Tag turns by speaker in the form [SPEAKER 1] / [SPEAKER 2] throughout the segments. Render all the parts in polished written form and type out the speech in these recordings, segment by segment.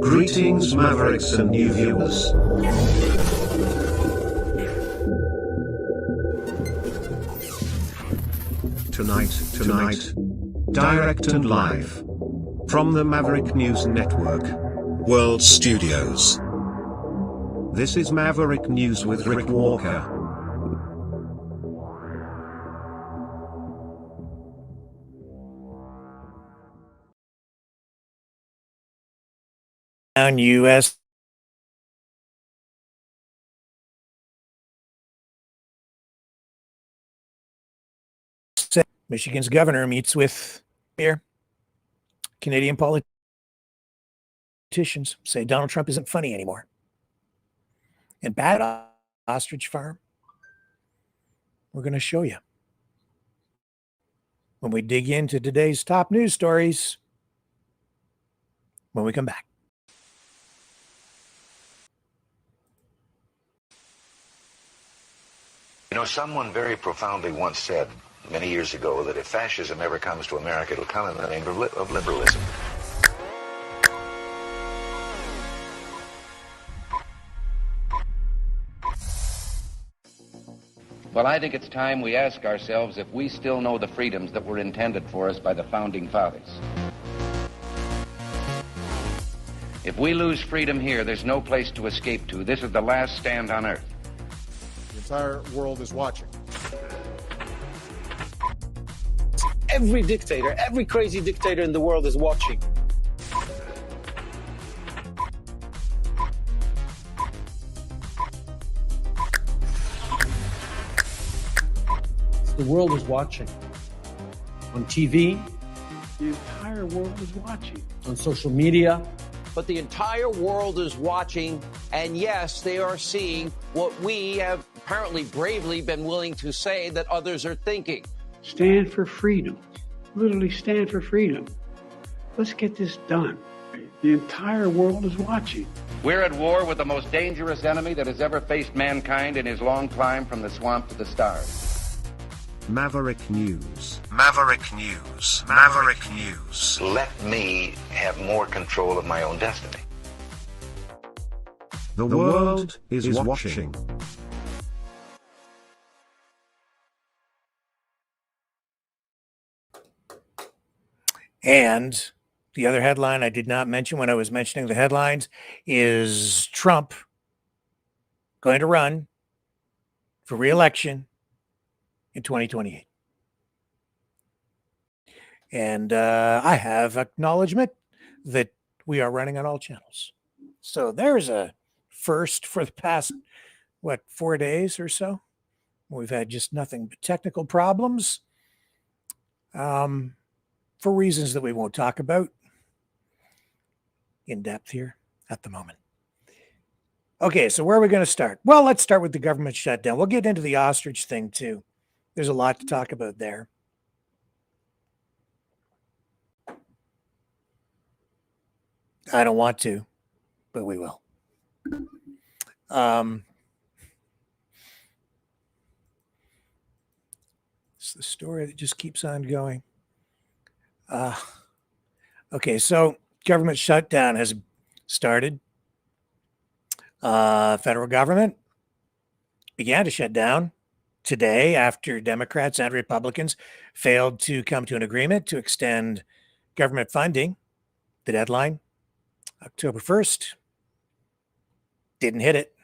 [SPEAKER 1] Greetings, Mavericks and new viewers. Tonight, direct and live from the Maverick News Network World Studios. This is Maverick News with Rick Walker.
[SPEAKER 2] And U.S. Michigan's governor meets with Canadian politicians, say Donald Trump isn't funny anymore. And bad ostrich farm, we're going to show you when we dig into today's top news stories when we come back.
[SPEAKER 3] You know, someone very profoundly once said many years ago that if fascism ever comes to America, it'll come in the name of liberalism.
[SPEAKER 4] Well, I think it's time we ask ourselves if we still know the freedoms that were intended for us by the Founding Fathers. If we lose freedom here, there's no place to escape to. This is the last stand on earth.
[SPEAKER 5] The entire world is watching.
[SPEAKER 6] Every dictator, every crazy dictator in the world is watching.
[SPEAKER 7] The world is watching. On TV, the entire world is watching. On social media.
[SPEAKER 6] But the entire world is watching, and yes, they are seeing what we have apparently bravely been willing to say that others are thinking.
[SPEAKER 8] Stand for freedom. Literally stand for freedom. Let's get this done. The entire world is watching.
[SPEAKER 4] We're at war with the most dangerous enemy that has ever faced mankind in his long climb from the swamp to the stars.
[SPEAKER 1] Maverick News. Maverick News. Maverick News.
[SPEAKER 3] Let me have more control of my own destiny.
[SPEAKER 1] The world is watching.
[SPEAKER 2] And the other headline I did not mention when I was mentioning the headlines is Trump going to run for re-election in 2028. And I have acknowledgement that we are running on all channels. So there's a first for the past, 4 days or so. We've had just nothing but technical problems. For reasons that we won't talk about in depth here at the moment. Okay, so where are we going to start? Well, let's start with the government shutdown. We'll get into the ostrich thing too. There's a lot to talk about there. I don't want to, but we will. It's the story that just keeps on going. Okay, so government shutdown has started. Federal government began to shut down today after Democrats and Republicans failed to come to an agreement to extend government funding. The deadline, October 1st, didn't hit it.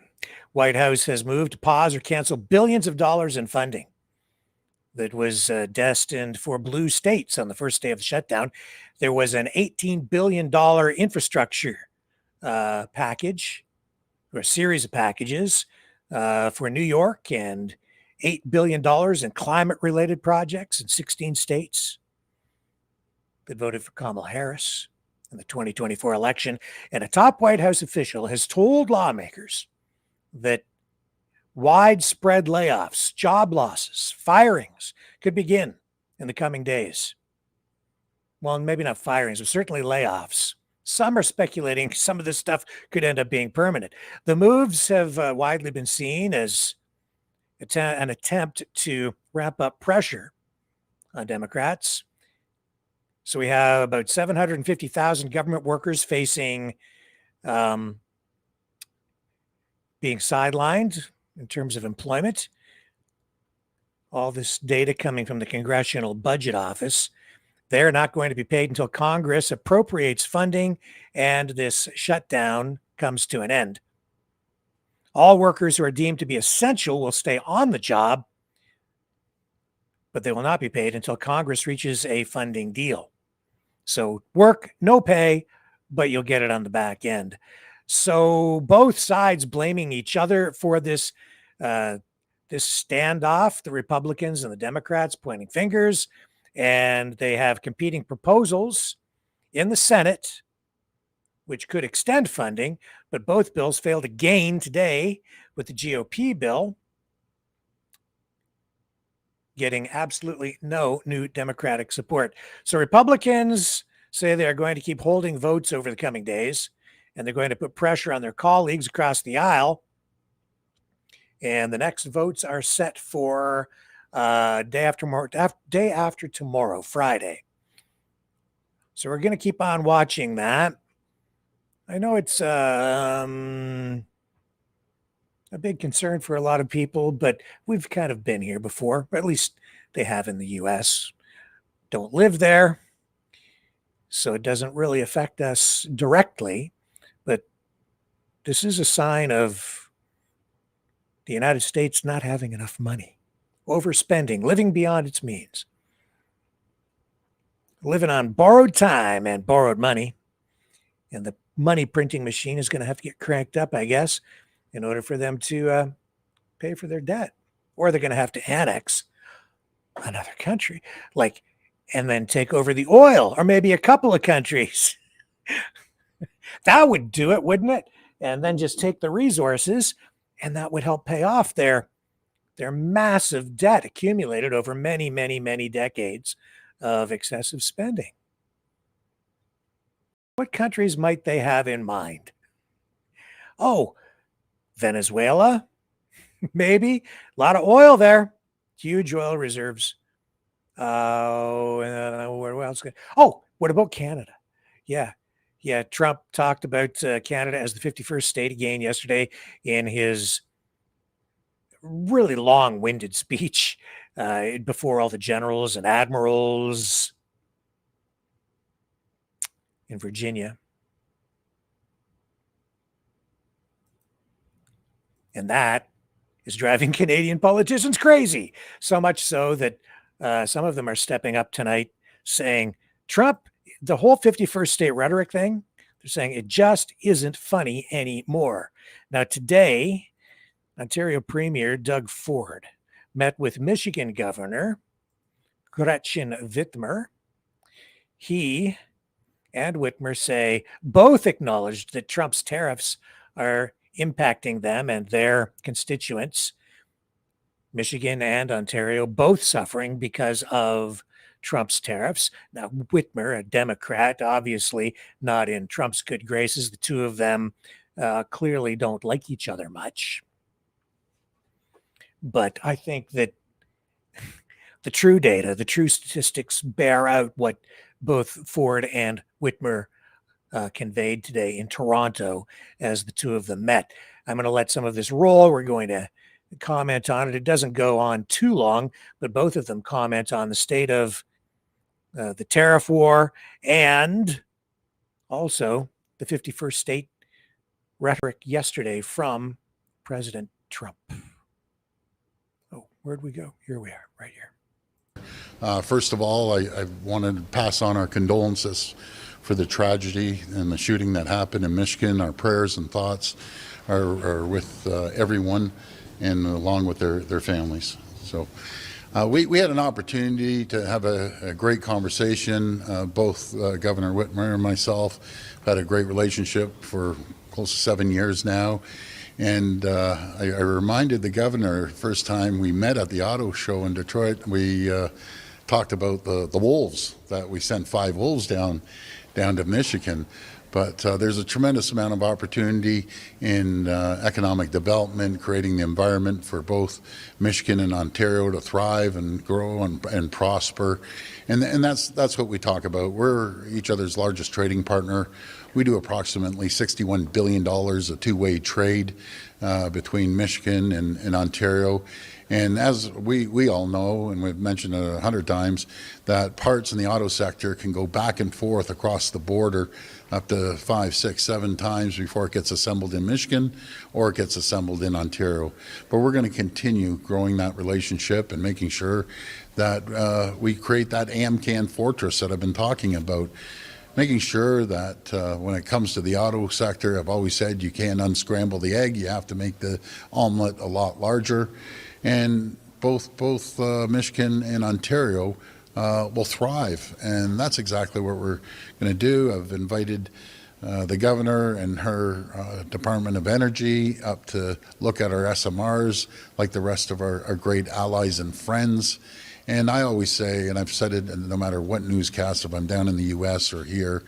[SPEAKER 2] White House has moved to pause or cancel billions of dollars in funding that was destined for blue states on the first day of the shutdown. There was an $18 billion infrastructure package, or a series of packages for New York, and $8 billion in climate-related projects in 16 states that voted for Kamala Harris in the 2024 election. And a top White House official has told lawmakers that widespread layoffs, job losses, firings could begin in the coming days. Well, maybe not firings, but certainly layoffs. Some are speculating some of this stuff could end up being permanent. The moves have widely been seen as an attempt to ramp up pressure on Democrats So we have about 750,000 government workers facing being sidelined in terms of employment. All this data coming from the Congressional Budget Office. They're not going to be paid until Congress appropriates funding and this shutdown comes to an end. All workers who are deemed to be essential will stay on the job, but they will not be paid until Congress reaches a funding deal. So work, no pay, but you'll get it on the back end. So both sides blaming each other for this standoff, the Republicans and the Democrats pointing fingers, and they have competing proposals in the Senate, which could extend funding, but both bills failed again today with the GOP bill getting absolutely no new Democratic support. So Republicans say they are going to keep holding votes over the coming days, and they're going to put pressure on their colleagues across the aisle. And the next votes are set for day after tomorrow, Friday. So we're going to keep on watching that. I know it's a big concern for a lot of people, but we've kind of been here before, or at least they have in the U.S. Don't live there, so it doesn't really affect us directly, but this is a sign of the United States not having enough money, overspending, living beyond its means, living on borrowed time and borrowed money, and the money printing machine is going to have to get cranked up, I guess, in order for them to pay for their debt. Or they're going to have to annex another country, and then take over the oil, or maybe a couple of countries. That would do it, wouldn't it? And then just take the resources, and that would help pay off their massive debt accumulated over many, many, many decades of excessive spending. What countries might they have in mind? Oh, Venezuela, maybe. A lot of oil there. Huge oil reserves. Where else? Oh, what about Canada? Yeah. Trump talked about Canada as the 51st state again yesterday in his really long-winded speech before all the generals and admirals in Virginia. And that is driving Canadian politicians crazy. So much so that some of them are stepping up tonight saying, Trump, the whole 51st state rhetoric thing, they're saying it just isn't funny anymore. Now, today, Ontario Premier Doug Ford met with Michigan Governor Whitmer. He and Whitmer say both acknowledged that Trump's tariffs are impacting them and their constituents. Michigan and Ontario both suffering because of Trump's tariffs. Now, Whitmer, a Democrat, obviously not in Trump's good graces. The two of them clearly don't like each other much. But I think that the true data, the true statistics bear out what both Ford and Whitmer conveyed today in Toronto as the two of them met. I'm going to let some of this roll. We're going to comment on it. It doesn't go on too long, but both of them comment on the state of the tariff war and also the 51st state rhetoric yesterday from President Trump. Oh, where'd we go? Here we are, right here.
[SPEAKER 9] First of all, I wanted to pass on our condolences for the tragedy and the shooting that happened in Michigan. Our prayers and thoughts are with everyone and along with their families. So we had an opportunity to have a great conversation. Both Governor Whitmer and myself had a great relationship for close to 7 years now. And I reminded the governor, first time we met at the auto show in Detroit, we talked about the wolves, that we sent 5 wolves down. down to Michigan. But there's a tremendous amount of opportunity in economic development, creating the environment for both Michigan and Ontario to thrive and grow and prosper. And that's what we talk about. We're each other's largest trading partner. We do approximately $61 billion of two-way trade between Michigan and Ontario. And as we all know, and we've mentioned it 100 times, that parts in the auto sector can go back and forth across the border up to 5, 6, 7 times before it gets assembled in Michigan or it gets assembled in Ontario. But we're going to continue growing that relationship and making sure that we create that AMCAN fortress that I've been talking about. Making sure that when it comes to the auto sector, I've always said you can't unscramble the egg, you have to make the omelet a lot larger. And both Michigan and Ontario will thrive, and that's exactly what we're going to do. I've invited the governor and her Department of Energy up to look at our SMRs like the rest of our great allies and friends. And I always say, and I've said it no matter what newscast, if I'm down in the U.S. or here,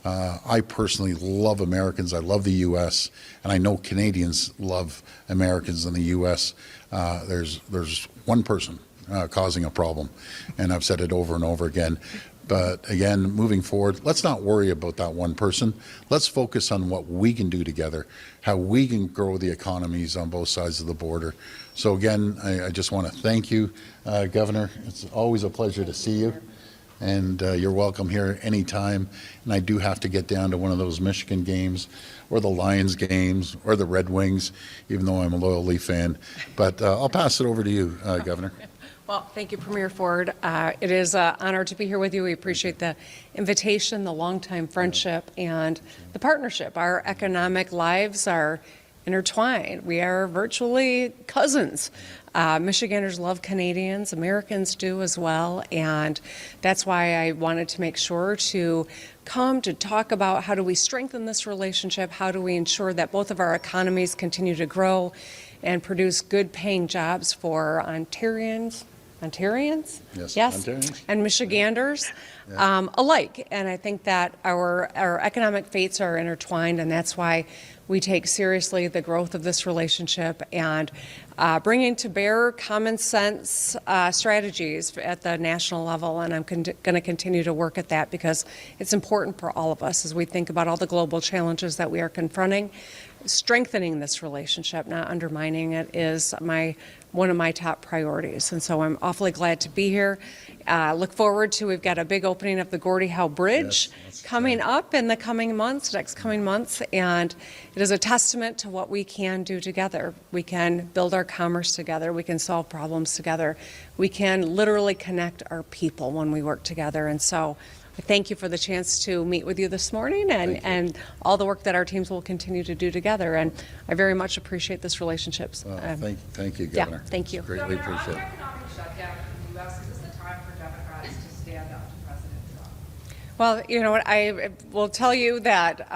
[SPEAKER 9] I personally love Americans. I love the U.S., and I know Canadians love Americans in the U.S. There's one person causing a problem, and I've said it over and over again. But again, moving forward, let's not worry about that one person. Let's focus on what we can do together, how we can grow the economies on both sides of the border. So again, I just want to thank you, Governor. It's always a pleasure to see you. And you're welcome here anytime. And I do have to get down to one of those Michigan games or the Lions games or the Red Wings, even though I'm a loyal Leaf fan. But I'll pass it over to you, Governor.
[SPEAKER 10] Well, thank you, Premier Ford. It is an honor to be here with you. We appreciate the invitation, the longtime friendship, and the partnership. Our economic lives are intertwined. We are virtually cousins. Michiganders love Canadians, Americans do as well, and that's why I wanted to make sure to come to talk about how do we strengthen this relationship, how do we ensure that both of our economies continue to grow and produce good paying jobs for Ontarians? Yes, Ontarians. And Michiganders alike. And I think that our economic fates are intertwined, and that's why we take seriously the growth of this relationship and bringing to bear common sense strategies at the national level. And I'm going to continue to work at that because it's important for all of us as we think about all the global challenges that we are confronting. Strengthening this relationship, not undermining it, is one of my top priorities. And so I'm awfully glad to be here. Look forward to, we've got a big opening of the Gordie Howe Bridge coming up in the coming months, next coming months, and it is a testament to what we can do together. We can build our commerce together. We can solve problems together. We can literally connect our people when we work together. And so I thank you for the chance to meet with you this morning and all the work that our teams will continue to do together. And I very much appreciate this relationship.
[SPEAKER 9] Thank you, Governor.
[SPEAKER 10] Yeah, thank you.
[SPEAKER 9] Greatly appreciate it.
[SPEAKER 11] Economic shutdown in the U.S. Is this the time for Democrats to stand up to President Trump?
[SPEAKER 10] Well, you know what, I will tell you that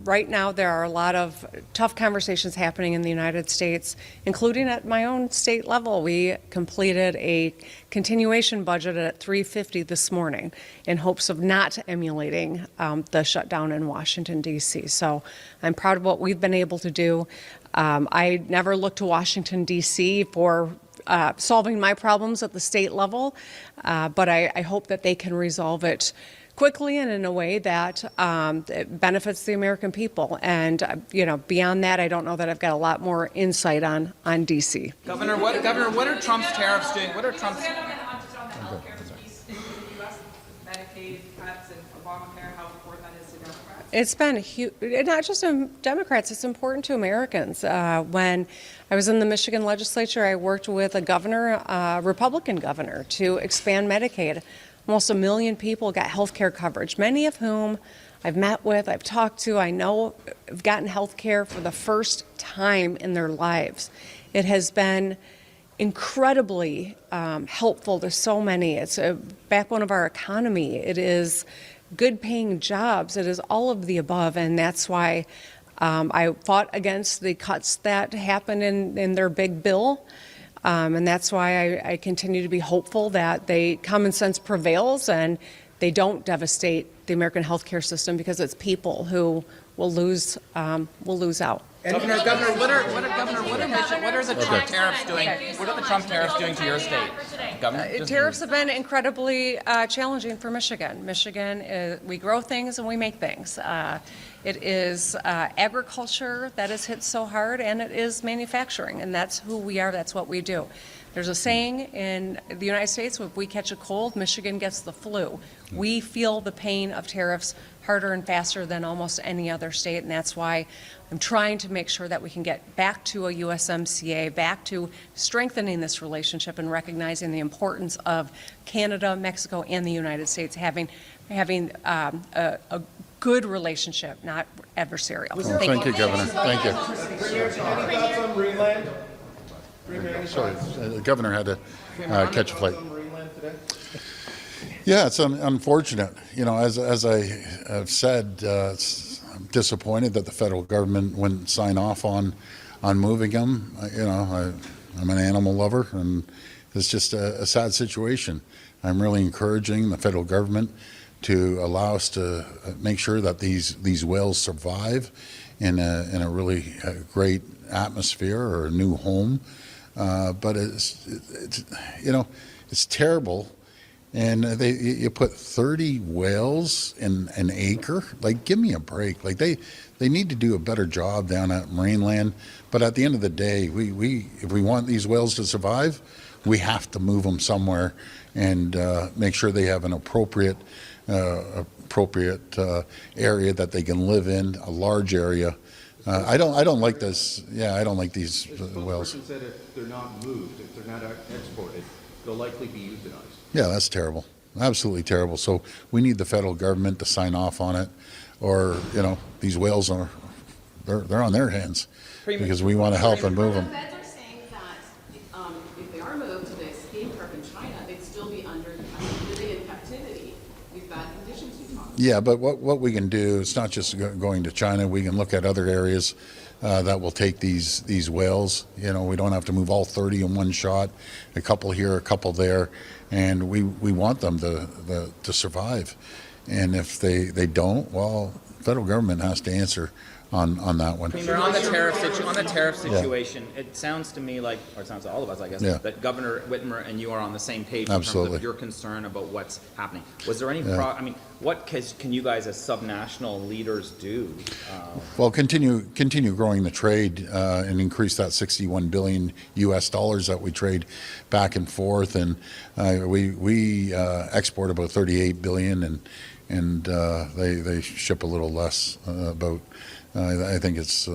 [SPEAKER 10] right now there are a lot of tough conversations happening in the United States, including at my own state level. We completed a continuation budget at $350 this morning in hopes of not emulating the shutdown in Washington, D.C. So I'm proud of what we've been able to do. I never look to Washington, D.C. for solving my problems at the state level, but I hope that they can resolve it quickly and in a way that it benefits the American people. And beyond that, I don't know that I've got a lot more insight on D.C.
[SPEAKER 11] Governor, what are Trump's tariffs doing? What are Trump's Medicaid cuts and Obamacare? How important that is to Democrats?
[SPEAKER 10] It's been huge, not just to Democrats, it's important to Americans. When I was in the Michigan legislature, I worked with a Republican governor, to expand Medicaid. Almost 1 million people got health care coverage, many of whom I've met with, I've talked to, I know have gotten health care for the first time in their lives. It has been incredibly helpful to so many. It's a backbone of our economy. It is good paying jobs. It is all of the above, and that's why I fought against the cuts that happened in their big bill. And that's why I continue to be hopeful that common sense prevails and they don't devastate the American healthcare system, because it's people who will lose out.
[SPEAKER 12] Governor, what are the Trump tariffs doing? What are the Trump tariffs doing to your state? Governor,
[SPEAKER 10] Tariffs have been incredibly challenging for Michigan. Michigan, we grow things and we make things. It is agriculture that is hit so hard, and it is manufacturing, and that's who we are. That's what we do. There's a saying in the United States: if we catch a cold, Michigan gets the flu. We feel the pain of tariffs harder and faster than almost any other state, and that's why I'm trying to make sure that we can get back to a USMCA, back to strengthening this relationship and recognizing the importance of Canada, Mexico, and the United States having a good relationship, not adversarial.
[SPEAKER 9] Well, thank you, Governor. Thank you. Sorry, the governor had to catch a flight. Yeah, it's unfortunate. You know, as I have said, I'm disappointed that the federal government wouldn't sign off on moving them. You know, I'm an animal lover, and it's just a sad situation. I'm really encouraging the federal government to allow us to make sure that these whales survive in a really great atmosphere or a new home. But it's you know, it's terrible. And you put 30 whales in an acre. Like, give me a break. Like, they need to do a better job down at Marineland. But at the end of the day, if we want these whales to survive, we have to move them somewhere and make sure they have an appropriate area that they can live in, a large area. I don't like this. Yeah, I don't like these whales.
[SPEAKER 13] The spokesperson said if they're not moved, if they're not exported, they'll likely be euthanized.
[SPEAKER 9] Yeah, that's terrible. Absolutely terrible. So we need the federal government to sign off on it, or, you know, these whales they're on their hands, because we want to help and move them.
[SPEAKER 11] The feds are saying that if they are moved to the escape park in China, they'd still be living in captivity with bad conditions you talked about.
[SPEAKER 9] Yeah, but what we can do, it's not just going to China. We can look at other areas that will take these whales. You know, we don't have to move all 30 in one shot. A couple here, a couple there, and we want them to survive. And if they don't, well, the federal government has to answer on that one.
[SPEAKER 12] Premier, on the tariff situation, yeah. It sounds to me like, or it sounds to all of us, I guess, yeah, that Governor Whitmer and you are on the same page in terms of your concern about what's happening. Was there any? I mean, what can you guys as subnational leaders do?
[SPEAKER 9] Well, continue growing the trade and increase that $61 billion US that we trade back and forth, and we export about $38 billion, and they ship a little less, about. I think it's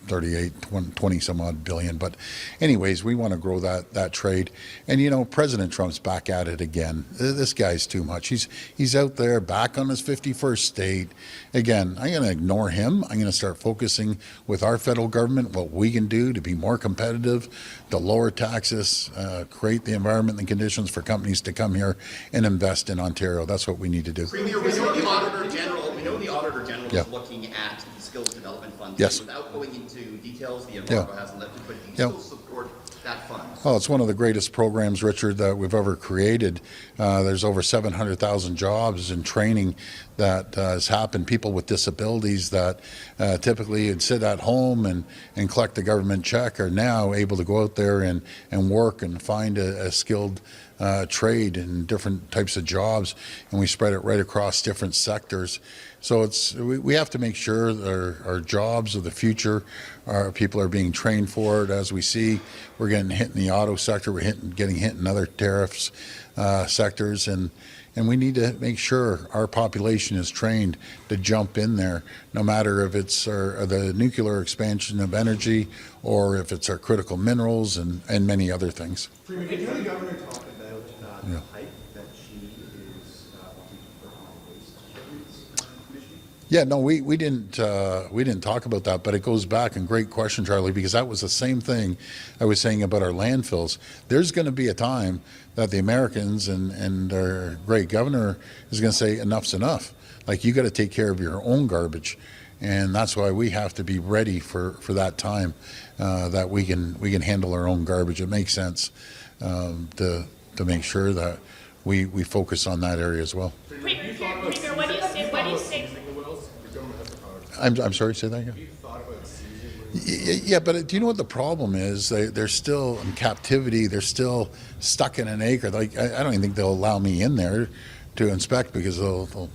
[SPEAKER 9] 20 some odd billion. But anyways, we want to grow that trade. And, you know, President Trump's back at it again. This guy's too much. He's out there back on his 51st state. Again, I'm going to ignore him. I'm going to start focusing with our federal government, what we can do to be more competitive, to lower taxes, create the environment and conditions for companies to come here and invest in Ontario. That's what we need to do.
[SPEAKER 14] Premier, we know the Auditor General is looking at the skills development fund.
[SPEAKER 9] Yes.
[SPEAKER 14] Without going into details, the embargo hasn't left it, but do you still support that fund?
[SPEAKER 9] Oh, it's one of the greatest programs, Richard, that we've ever created. There's over 700,000 jobs and training that has happened. People with disabilities that typically would sit at home and collect the government check are now able to go out there and work and find a skilled trade in different types of jobs, and we spread it right across different sectors. So we have to make sure that our jobs of the future, our people are being trained for it. As we see, we're getting hit in the auto sector, we're getting hit in other tariffs sectors, and we need to make sure our population is trained to jump in there, no matter if it's the nuclear expansion of energy or if it's our critical minerals and many other things.
[SPEAKER 13] Premier, did the governor talk about the hike that she is wanting to put on waste shipments in Michigan?
[SPEAKER 9] Yeah, no, we didn't talk about that, but it goes back, and great question, Charlie, because that was the same thing I was saying about our landfills. There's going to be a time that the Americans and our great governor is going to say enough's enough. Like, you got to take care of your own garbage, and that's why we have to be ready for that time that we can handle our own garbage. It makes sense to make sure that we focus on that area as well.
[SPEAKER 11] Premier,
[SPEAKER 9] I'm sorry, say that again?
[SPEAKER 13] Have you thought about seizing?
[SPEAKER 9] Yeah, but do you know what the problem is? They're still in captivity. They're still stuck in an acre. Like I don't even think they'll allow me in there to inspect because they'll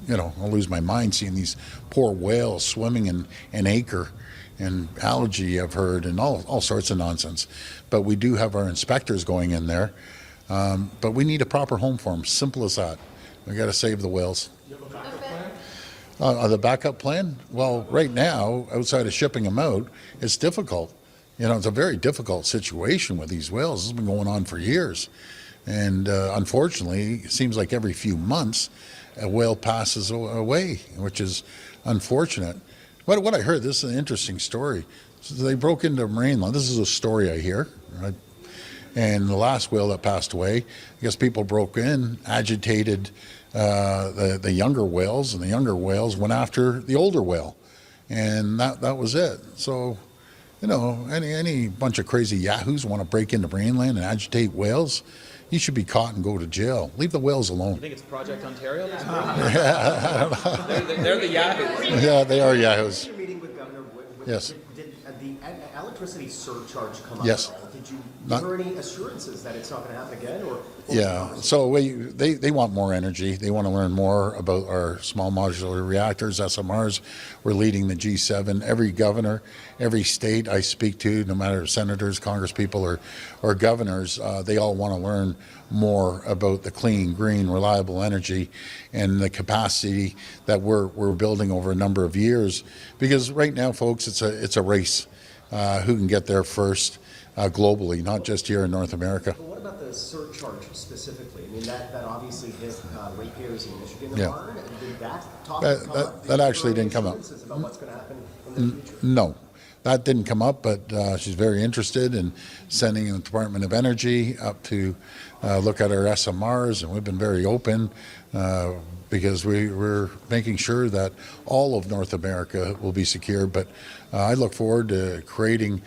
[SPEAKER 9] I'll lose my mind seeing these poor whales swimming in an acre and algae I've heard and all sorts of nonsense. But we do have our inspectors going in there. But we need a proper home for them. Simple as that. We got to save the whales.
[SPEAKER 13] Do you have a backup plan?
[SPEAKER 9] The backup plan? Well, right now, outside of shipping them out, it's difficult. It's a very difficult situation with these whales. This has been going on for years. And unfortunately, it seems like every few months, a whale passes away, which is unfortunate. What I heard, this is an interesting story. So they broke into marine law. This is a story I hear. Right? And the last whale that passed away, I guess people broke in, agitated the younger whales, and the younger whales went after the older whale. And that was it. So, any bunch of crazy yahoos want to break into Marineland and agitate whales, you should be caught and go to jail. Leave the whales alone.
[SPEAKER 12] You think it's Project Ontario?
[SPEAKER 9] Yeah, I don't know.
[SPEAKER 12] They're the yahoos.
[SPEAKER 9] Yeah, they are yahoos.
[SPEAKER 13] Your meeting with Governor Whitmer,
[SPEAKER 9] Yes.
[SPEAKER 13] Did the electricity surcharge come up?
[SPEAKER 9] Yes.
[SPEAKER 13] At all? Did you give her any assurances that it's not going to happen again? Or
[SPEAKER 9] Yeah, so they want more energy. They want to learn more about our small modular reactors, SMRs. We're leading the G7. Every governor, every state I speak to, no matter senators, congresspeople, or governors, they all want to learn more about the clean, green, reliable energy and the capacity that we're building over a number of years. Because right now, folks, it's a race. Who can get there first globally, not just here in North America.
[SPEAKER 13] But what about the surcharge specifically? I mean, that obviously hit ratepayers in Michigan
[SPEAKER 9] Yeah.
[SPEAKER 13] hard. Did that talk
[SPEAKER 9] That actually didn't come up.
[SPEAKER 13] About what's going to happen in the future?
[SPEAKER 9] No, that didn't come up, but she's very interested in sending the Department of Energy up to look at our SMRs, and we've been very open because we're making sure that all of North America will be secure. But I look forward to creating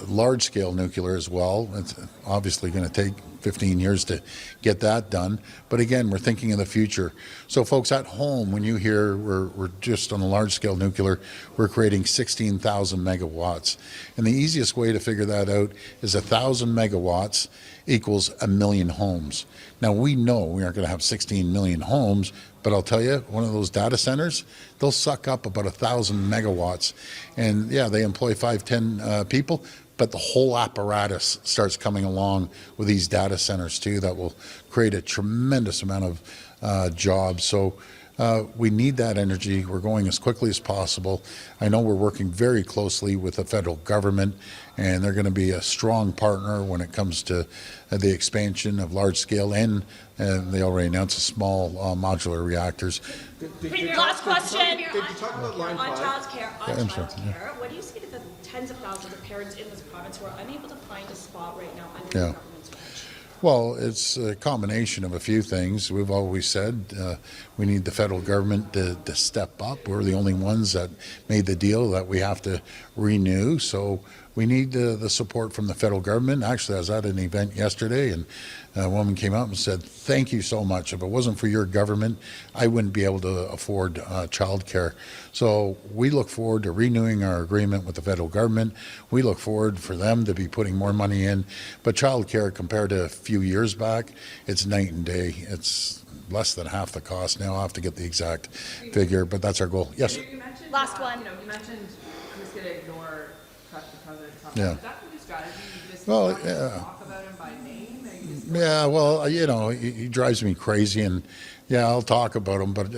[SPEAKER 9] large-scale nuclear as well. It's obviously going to take 15 years to get that done. But again, we're thinking of the future. So folks at home, when you hear we're just on a large-scale nuclear, we're creating 16,000 megawatts. And the easiest way to figure that out is 1,000 megawatts equals 1 million homes. Now, we know we aren't going to have 16 million homes, but I'll tell you, one of those data centers, they'll suck up about 1,000 megawatts. And yeah, they employ 5-10 people, but the whole apparatus starts coming along with these data centers too that will create a tremendous amount of jobs. So we need that energy. We're going as quickly as possible. I know we're working very closely with the federal government, and they're going to be a strong partner when it comes to the expansion of large scale and they already announced a small modular reactors.
[SPEAKER 15] Last question.
[SPEAKER 13] Did you talk about line
[SPEAKER 15] on
[SPEAKER 13] 5?
[SPEAKER 15] childcare, what do you say to the tens of thousands of parents in this province who are unable to find a spot right now under the government's watch?
[SPEAKER 9] Well, it's a combination of a few things. We've always said we need the federal government to step up. We're the only ones that made the deal that we have to renew. So we need the support from the federal government. Actually, I was at an event yesterday, and a woman came up and said, "Thank you so much. If it wasn't for your government, I wouldn't be able to afford childcare." So we look forward to renewing our agreement with the federal government. We look forward for them to be putting more money in. But childcare, compared to a few years back, it's night and day. It's less than half the cost now. I'll have to get the exact figure, but that's our goal. Yes.
[SPEAKER 11] You mentioned,
[SPEAKER 15] Last one.
[SPEAKER 11] You mentioned I'm just going to ignore the president.
[SPEAKER 9] Yeah.
[SPEAKER 11] Is that the new strategy? You just
[SPEAKER 9] Well,
[SPEAKER 11] not talk about him by name?
[SPEAKER 9] Yeah, well, he drives me crazy, and yeah, I'll talk about him, but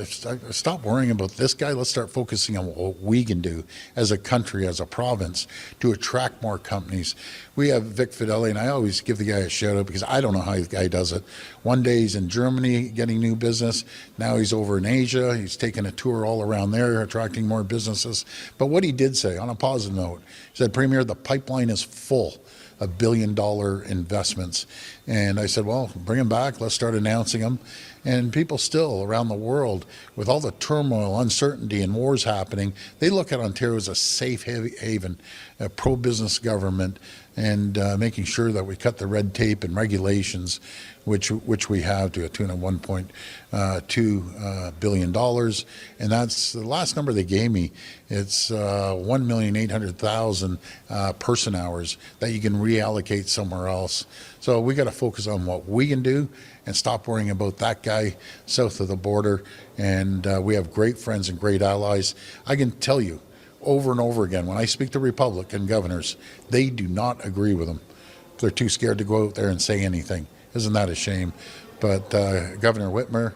[SPEAKER 9] stop worrying about this guy. Let's start focusing on what we can do as a country, as a province, to attract more companies. We have Vic Fideli, and I always give the guy a shout out because I don't know how the guy does it. One day he's in Germany getting new business. Now he's over in Asia. He's taking a tour all around there, attracting more businesses. But what he did say, on a positive note, he said, "Premier, the pipeline is full of billion-dollar investments." And I said, well, bring them back. Let's start announcing them. And people still around the world, with all the turmoil, uncertainty, and wars happening, they look at Ontario as a safe haven, a pro-business government, and making sure that we cut the red tape and regulations, which we have, to a tune of $1.2 billion. And that's the last number they gave me. It's 1,800,000 person hours that you can reallocate somewhere else. So we got to focus on what we can do and stop worrying about that guy south of the border. And we have great friends and great allies. I can tell you over and over again, when I speak to Republican governors, they do not agree with them. They're too scared to go out there and say anything. Isn't that a shame? But Governor Whitmer,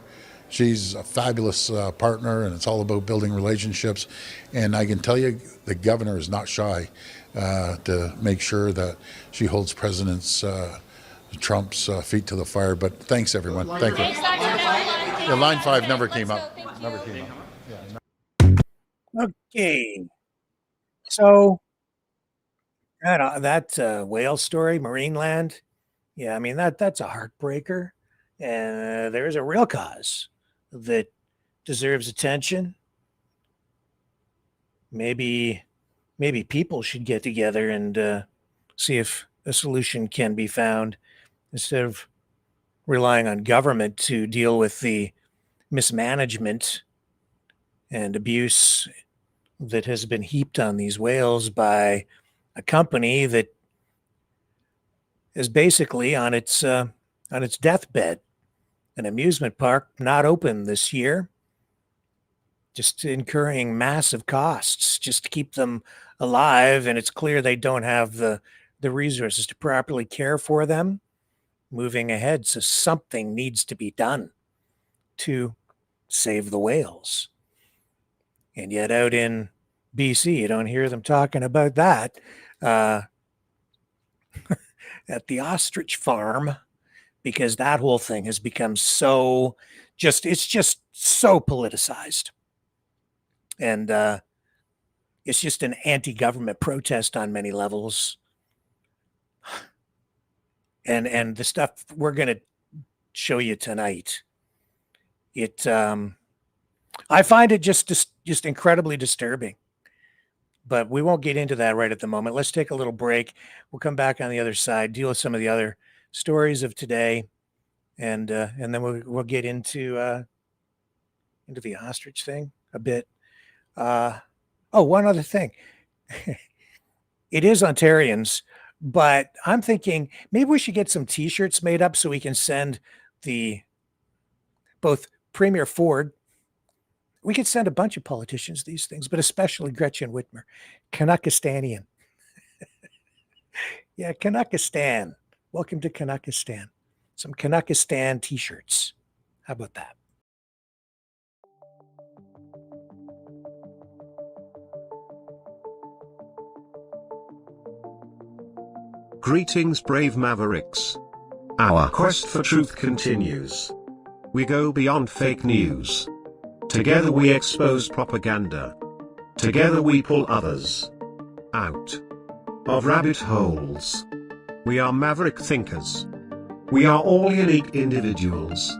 [SPEAKER 9] she's a fabulous partner, and it's all about building relationships. And I can tell you, the governor is not shy to make sure that she holds President Trump's feet to the fire. But thanks, everyone. Thank you. Yeah, line 5 never came up. Never came up. Yeah.
[SPEAKER 2] Okay. So that whale story, Marineland, yeah, I mean, that's a heartbreaker. And there's a real cause that deserves attention. Maybe people should get together and see if a solution can be found instead of relying on government to deal with the mismanagement and abuse that has been heaped on these whales by a company that is basically on its deathbed. An amusement park not open this year, just incurring massive costs just to keep them alive, and it's clear they don't have the resources to properly care for them moving ahead. So something needs to be done to save the whales. And yet out in BC, you don't hear them talking about that. At the ostrich farm, because that whole thing has become it's just so politicized. And it's just an anti-government protest on many levels. And the stuff we're going to show you tonight, I find it just incredibly disturbing. But we won't get into that right at the moment. Let's take a little break. We'll come back on the other side, deal with some of the other stories of today, and then we'll get into the ostrich thing a bit. One other thing. It is Ontarians, but I'm thinking maybe we should get some T-shirts made up so we can send both Premier Ford. We could send a bunch of politicians these things, but especially Gretchen Whitmer, Kanakistanian. Yeah, Kanakistan. Welcome to Kanakistan. Some Kanakistan T-shirts. How about that?
[SPEAKER 1] Greetings, brave Mavericks. Our quest for truth continues. We go beyond fake news. Together we expose propaganda. Together we pull others out of rabbit holes. We are maverick thinkers. We are all unique individuals,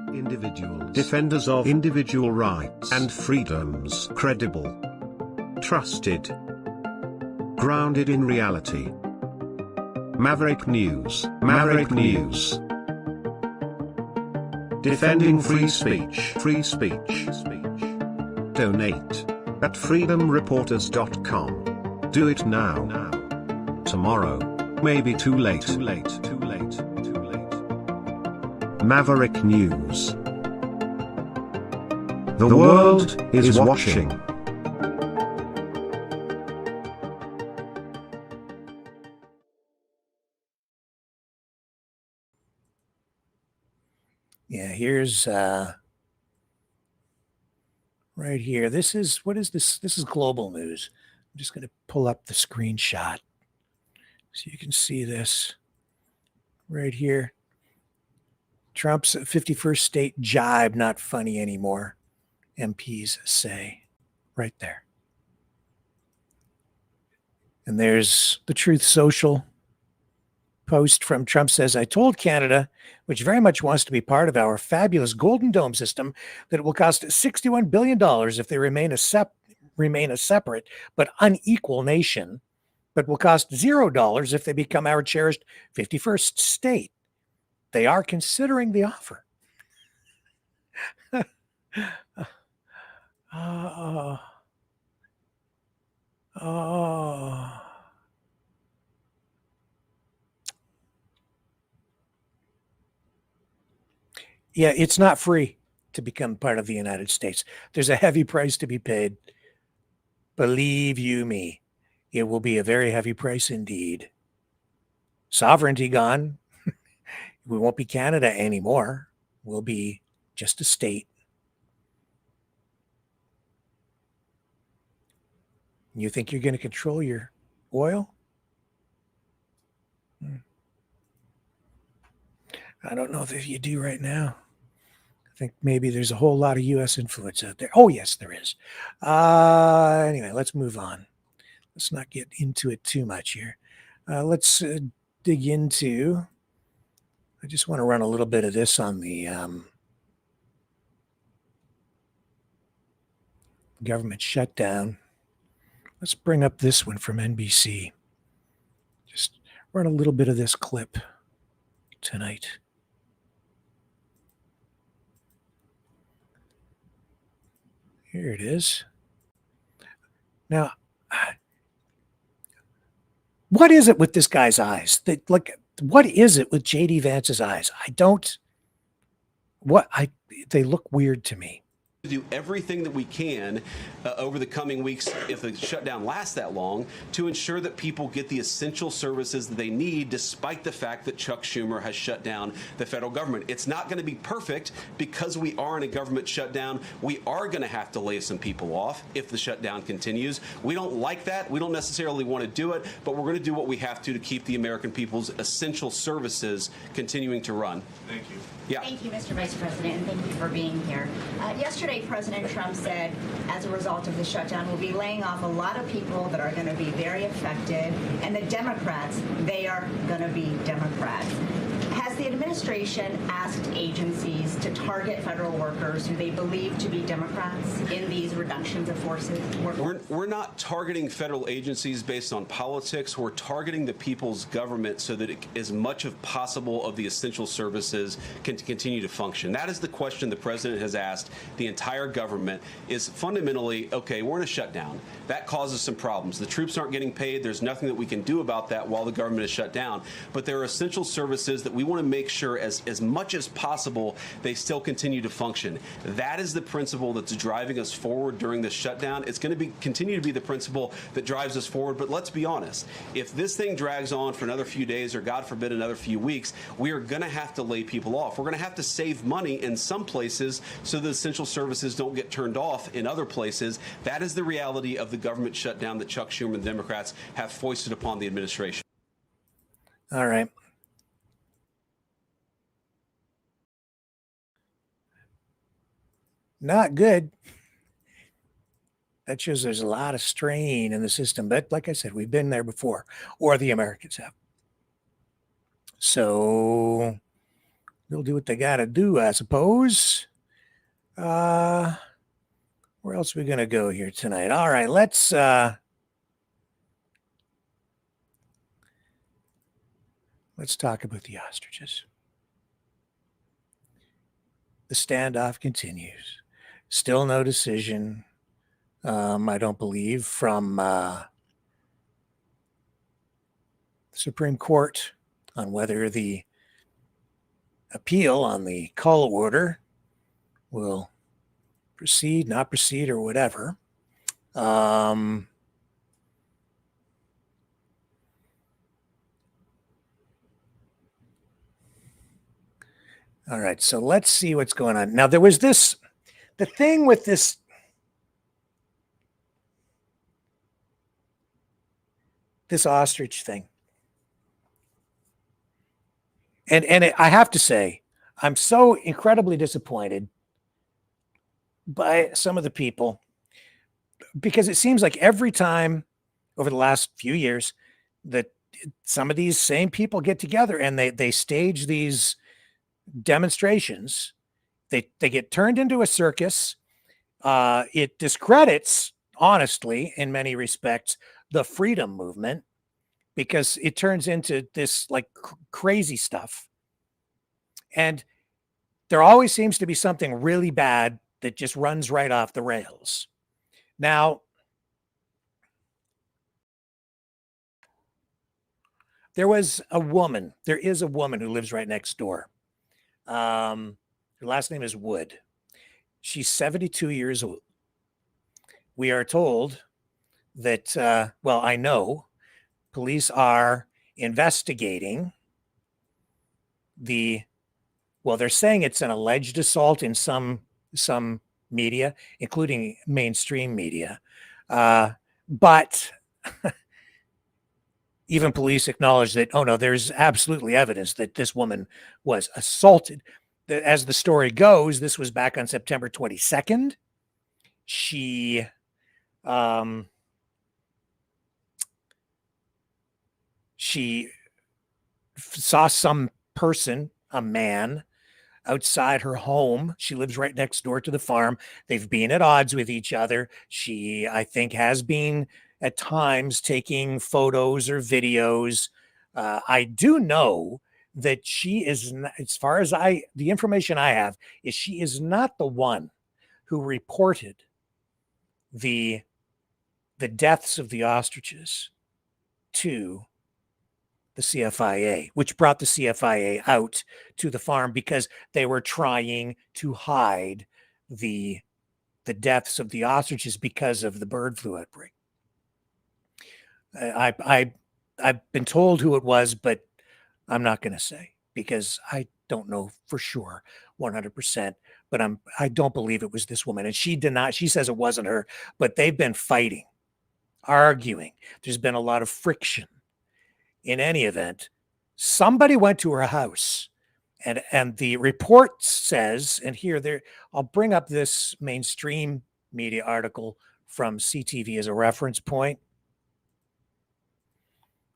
[SPEAKER 1] defenders of individual rights and freedoms, credible, trusted, grounded in reality. Maverick News, Maverick News. Defending free speech, free speech. Donate at freedomreporters.com. Do it now. Tomorrow may be too late. Maverick News. The world is watching.
[SPEAKER 2] Yeah, here's right here. What is this? This is global news. I'm just going to pull up the screenshot so you can see this right here. Trump's 51st state jibe not funny anymore, MPs say, right there. And there's the Truth Social post from Trump says, I told Canada, which very much wants to be part of our fabulous Golden Dome system, that it will cost $61 billion if they remain a separate but unequal nation, but will cost $0 if they become our cherished 51st state. They are considering the offer. Yeah, it's not free to become part of the United States. There's a heavy price to be paid. Believe you me, it will be a very heavy price indeed. Sovereignty gone. We won't be Canada anymore. We'll be just a state. You think you're going to control your oil? I don't know if you do right now. I think maybe there's a whole lot of U.S. influence out there. Oh, yes, there is. Anyway, let's move on. Let's not get into it too much here. Let's dig into, I just want to run a little bit of this on the government shutdown. Let's bring up this one from NBC. Just run a little bit of this clip tonight. Here it is. Now, what is it with this guy's eyes? What is it with JD Vance's eyes? They look weird to me.
[SPEAKER 16] Do everything that we can over the coming weeks, if the shutdown lasts that long, to ensure that people get the essential services that they need, despite the fact that Chuck Schumer has shut down the federal government. It's not going to be perfect because we are in a government shutdown. We are going to have to lay some people off if the shutdown continues. We don't like that. We don't necessarily want to do it, but we're going to do what we have to keep the American people's essential services continuing to run.
[SPEAKER 17] Thank you.
[SPEAKER 16] Yeah.
[SPEAKER 18] Thank you, Mr. Vice President, and thank you for being here. Yesterday, President Trump said, as a result of the shutdown, we'll be laying off a lot of people that are going to be very affected, and the Democrats, they are going to be Democrats. Has the administration asked agencies to target federal workers who they believe to be Democrats in these reductions of forces?
[SPEAKER 16] We're not targeting federal agencies based on politics. We're targeting the people's government so that as much as possible of the essential services can continue to function. That is the question the president has asked the entire government, is fundamentally, okay, we're in a shutdown. That causes some problems. The troops aren't getting paid. There's nothing that we can do about that while the government is shut down. But there are essential services that we want to make sure as much as possible they still continue to function. That is the principle that's driving us forward during this shutdown. It's going to continue to be the principle that drives us forward. But let's be honest, if this thing drags on for another few days or, God forbid, another few weeks, we are going to have to lay people off. We're going to have to save money in some places so the essential services don't get turned off in other places. That is the reality of the government shutdown that Chuck Schumer and the Democrats have foisted upon the administration.
[SPEAKER 2] All right. Not good. That shows there's a lot of strain in the system. But like I said, we've been there before, or the Americans have. So they'll do what they got to do, I suppose. Where else are we going to go here tonight? All right, let's talk about the ostriches. The standoff continues. Still no decision, I don't believe, from the Supreme Court on whether the appeal on the call order will proceed, not proceed, or whatever. All right, so let's see what's going on. Now, there was the thing with this ostrich thing. And I have to say, I'm so incredibly disappointed by some of the people, because it seems like every time over the last few years that some of these same people get together and they stage these demonstrations. They get turned into a circus. It discredits, honestly, in many respects, the freedom movement, because it turns into this like crazy stuff. And there always seems to be something really bad that just runs right off the rails. Now, there is a woman who lives right next door. Her last name is Wood. She's 72 years old. We are told that, I know police are investigating they're saying it's an alleged assault in some media, including mainstream media. But even police acknowledge that, oh no, there's absolutely evidence that this woman was assaulted. As the story goes, this was back on September 22nd. She saw some person, a man, outside her home. She lives right next door to the farm. They've been at odds with each other. She, I think, has been at times taking photos or videos. I do know that she is, as far as the information I have, is she is not the one who reported the deaths of the ostriches to the CFIA, which brought the CFIA out to the farm because they were trying to hide the deaths of the ostriches because of the bird flu outbreak. I've been told who it was, but I'm not going to say because I don't know for sure 100%, but I don't believe it was this woman. And she says it wasn't her, but they've been fighting, arguing. There's been a lot of friction. In any event, somebody went to her house, and the report says, and here I'll bring up this mainstream media article from CTV as a reference point.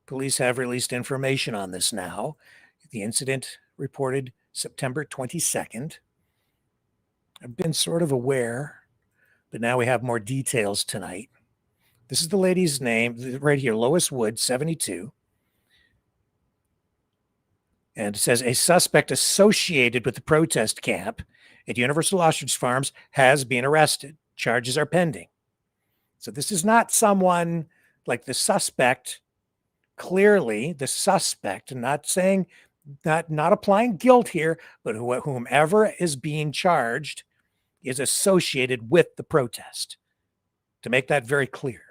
[SPEAKER 2] Police have released information on this now. The incident reported September 22nd. I've been sort of aware, but now we have more details tonight. This is the lady's name right here, Lois Wood, 72. And it says a suspect associated with the protest camp at Universal Ostrich Farms has been arrested. Charges are pending. So this is not someone like the suspect. Clearly, the suspect, not saying, not applying guilt here, but whomever is being charged is associated with the protest. To make that very clear.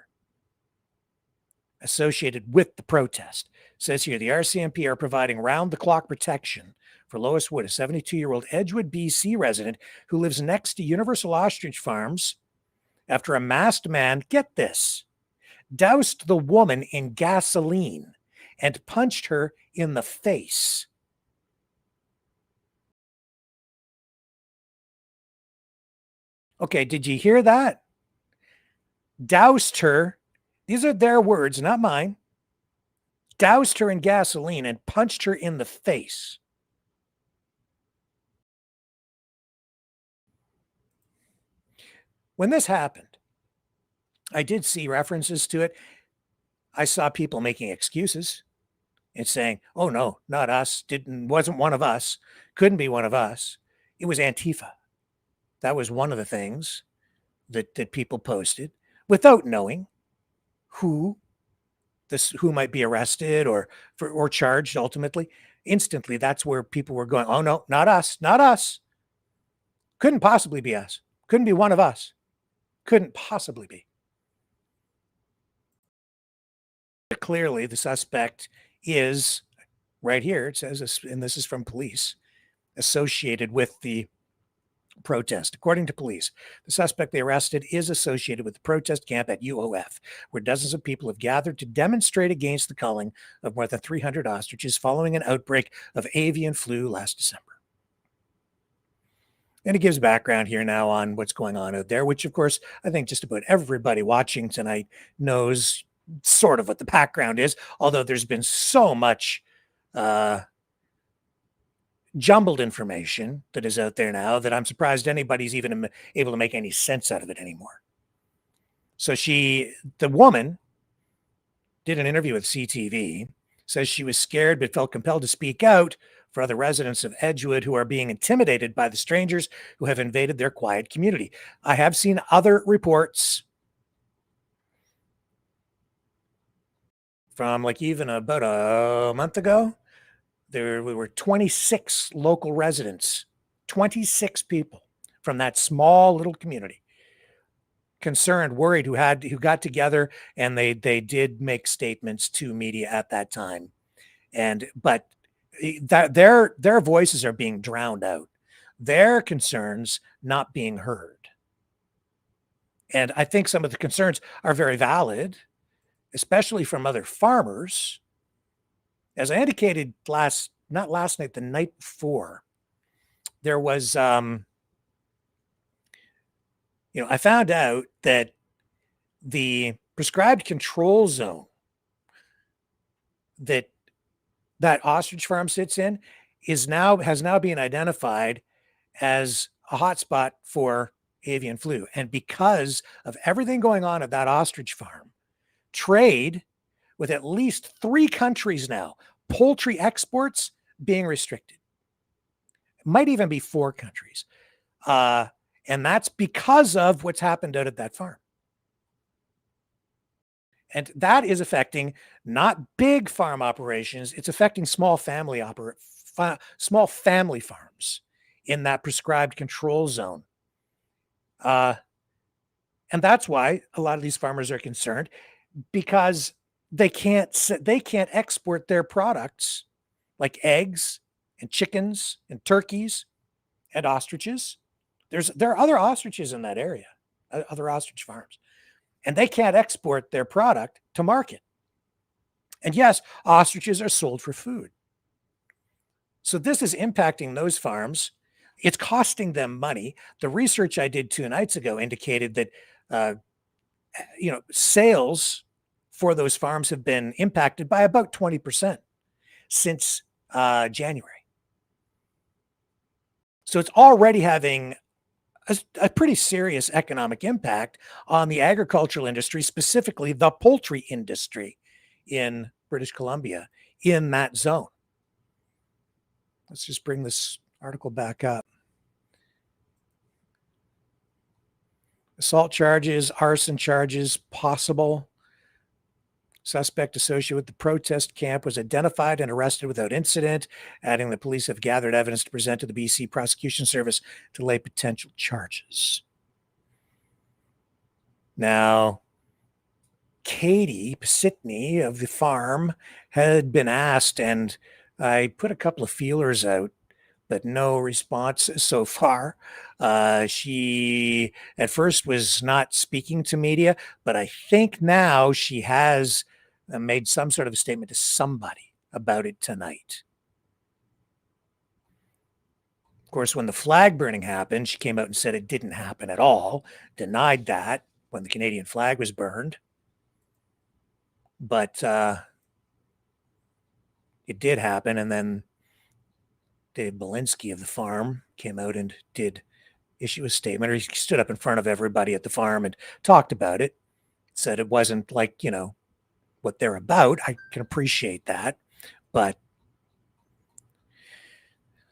[SPEAKER 2] Associated with the protest. It says here, the RCMP are providing round-the-clock protection for Lois Wood, a 72-year-old Edgewood, BC resident who lives next to Universal Ostrich Farms after a masked man, get this, doused the woman in gasoline and punched her in the face. Okay, did you hear that? Doused her. These are their words, not mine. Doused her in gasoline and punched her in the face. When this happened, I did see references to it. I saw people making excuses and saying, oh no, not us, wasn't one of us, couldn't be one of us. It was Antifa. That was one of the things that people posted without knowing who might be arrested or charged ultimately. Instantly, that's where people were going, oh no, not us, not us. Couldn't possibly be us. Couldn't be one of us. Couldn't possibly be. But clearly, the suspect is, right here, it says, and this is from police, associated with the protest. According to police, the suspect they arrested is associated with the protest camp at UOF, where dozens of people have gathered to demonstrate against the culling of more than 300 ostriches following an outbreak of avian flu last December. And it gives background here now on what's going on out there, which, of course, I think just about everybody watching tonight knows sort of what the background is, although there's been so much jumbled information that is out there now that I'm surprised anybody's even able to make any sense out of it anymore. So the woman did an interview with CTV, says she was scared but felt compelled to speak out for other residents of Edgewood who are being intimidated by the strangers who have invaded their quiet community. I have seen other reports from like even about a month ago. There were 26 local residents, 26 people from that small little community, concerned, worried, who got together, and they did make statements to media at that time. But that their voices are being drowned out, their concerns not being heard. And I think some of the concerns are very valid, especially from other farmers. As I indicated not last night, the night before, there was, I found out that the prescribed control zone that ostrich farm sits in has now been identified as a hotspot for avian flu. And because of everything going on at that ostrich farm, trade with at least 3 countries now, poultry exports being restricted. It might even be 4 countries. And that's because of what's happened out at that farm. And that is affecting not big farm operations. It's affecting small family farms in that prescribed control zone. And that's why a lot of these farmers are concerned, because they can't export their products like eggs and chickens and turkeys and ostriches. There are other ostriches in that area, other ostrich farms, and they can't export their product to market. And yes, ostriches are sold for food. So this is impacting those farms. It's costing them money. The research I did 2 nights ago indicated that, sales for those farms have been impacted by about 20% since January. So it's already having a pretty serious economic impact on the agricultural industry, specifically the poultry industry in British Columbia, in that zone. Let's just bring this article back up. Assault charges, arson charges possible. Suspect associated with the protest camp was identified and arrested without incident, adding the police have gathered evidence to present to the BC Prosecution Service to lay potential charges. Now, Katie Pisitny of the farm had been asked, and I put a couple of feelers out, but no response so far. She at first was not speaking to media, but I think now she has made some sort of a statement to somebody about it tonight. Of course, when the flag burning happened, she came out and said it didn't happen at all, denied that when the Canadian flag was burned. But it did happen, and then Dave Belinsky of the farm came out and did issue a statement, or he stood up in front of everybody at the farm and talked about it, said it wasn't like, what they're about. I can appreciate that, but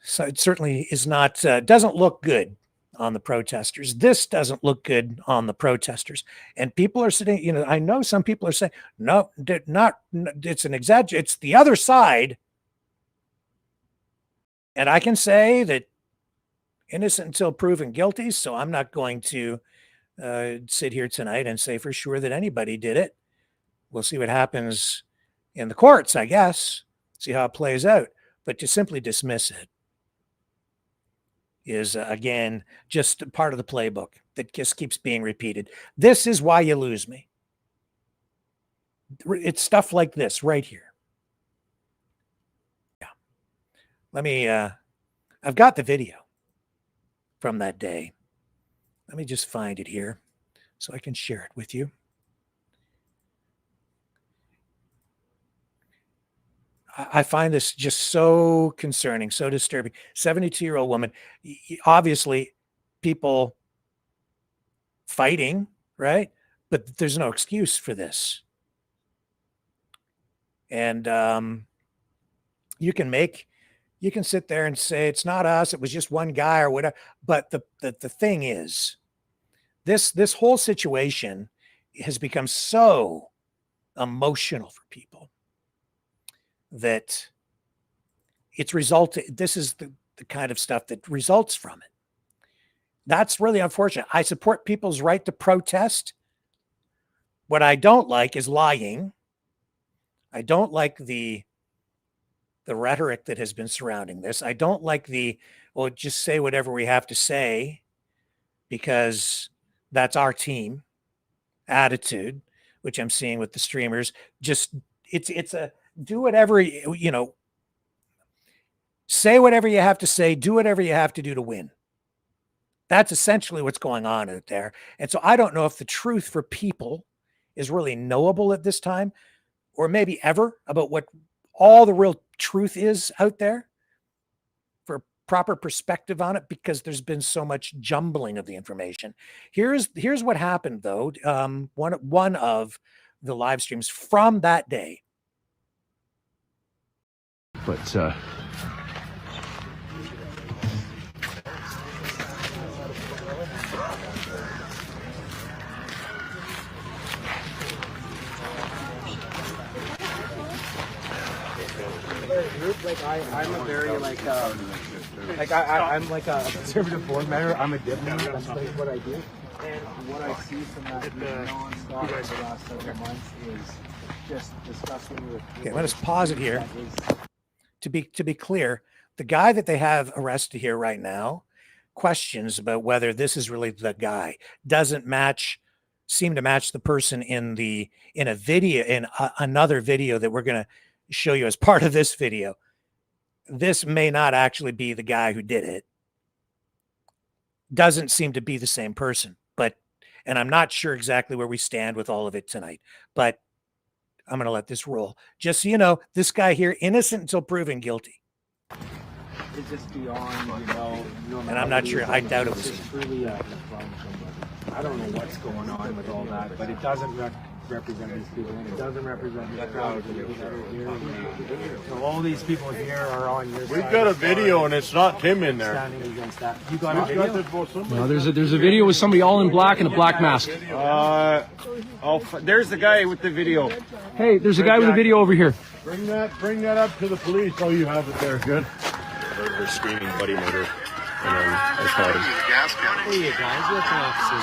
[SPEAKER 2] so it certainly is not, doesn't look good on the protesters. This doesn't look good on the protesters. And people are sitting, I know some people are saying, no, it's an exaggeration. It's the other side. And I can say that innocent until proven guilty. So I'm not going to sit here tonight and say for sure that anybody did it. We'll see what happens in the courts, I guess, see how it plays out. But to simply dismiss it is, again, just part of the playbook that just keeps being repeated. This is why you lose me. It's stuff like this right here. Yeah. Let me, I've got the video from that day. Let me just find it here so I can share it with you. I find this just so concerning, so disturbing. 72-year-old woman, obviously people fighting, right? But there's no excuse for this. And you can sit there and say it's not us, it was just one guy or whatever. But the thing is, this whole situation has become so emotional for people that it's resulted. This is the kind of stuff that results from it. That's really unfortunate. I support people's right to protest. What I don't like is lying. I don't like the rhetoric that has been surrounding this. I don't like well, just say whatever we have to say because that's our team attitude, which I'm seeing with the streamers. Just it's a do whatever, say whatever you have to say, do whatever you have to do to win. That's essentially what's going on out there. And so I don't know if the truth for people is really knowable at this time, or maybe ever, about what all the real truth is out there for proper perspective on it, because there's been so much jumbling of the information. Here's what happened though. One of the live streams from that day.
[SPEAKER 17] But
[SPEAKER 19] like I'm a very I'm like a conservative board member. I'm a diplomat. That's like what I do. And what I see from that non-stop for the last several months is just discussing with.
[SPEAKER 2] Okay, let us pause it here. To be clear, the guy that they have arrested here right now, questions about whether this is really the guy doesn't seem to match the person in a video, in another video that we're going to show you as part of this video. This may not actually be the guy who did it. Doesn't seem to be the same person, and I'm not sure exactly where we stand with all of it tonight, but I'm going to let this roll. Just so you know, this guy here, innocent until proven guilty.
[SPEAKER 19] It's just beyond,
[SPEAKER 2] and I'm not sure. I doubt it was him.
[SPEAKER 19] I don't know what's going on with all that, but it doesn't represent these people, and it doesn't represent the crowd. So all these people here are on your side.
[SPEAKER 20] We've got a video, and it's not Tim in there.
[SPEAKER 19] Standing against that. You got a video?
[SPEAKER 17] No, there's a video with somebody all in black and a black mask.
[SPEAKER 20] There's the guy with the video.
[SPEAKER 17] Hey, there's a guy with a video over here.
[SPEAKER 20] Bring that up to the police. Oh, you have it there. Good. They're screaming bloody murder. And then I shot him.
[SPEAKER 19] Hey, you guys, what's an officer?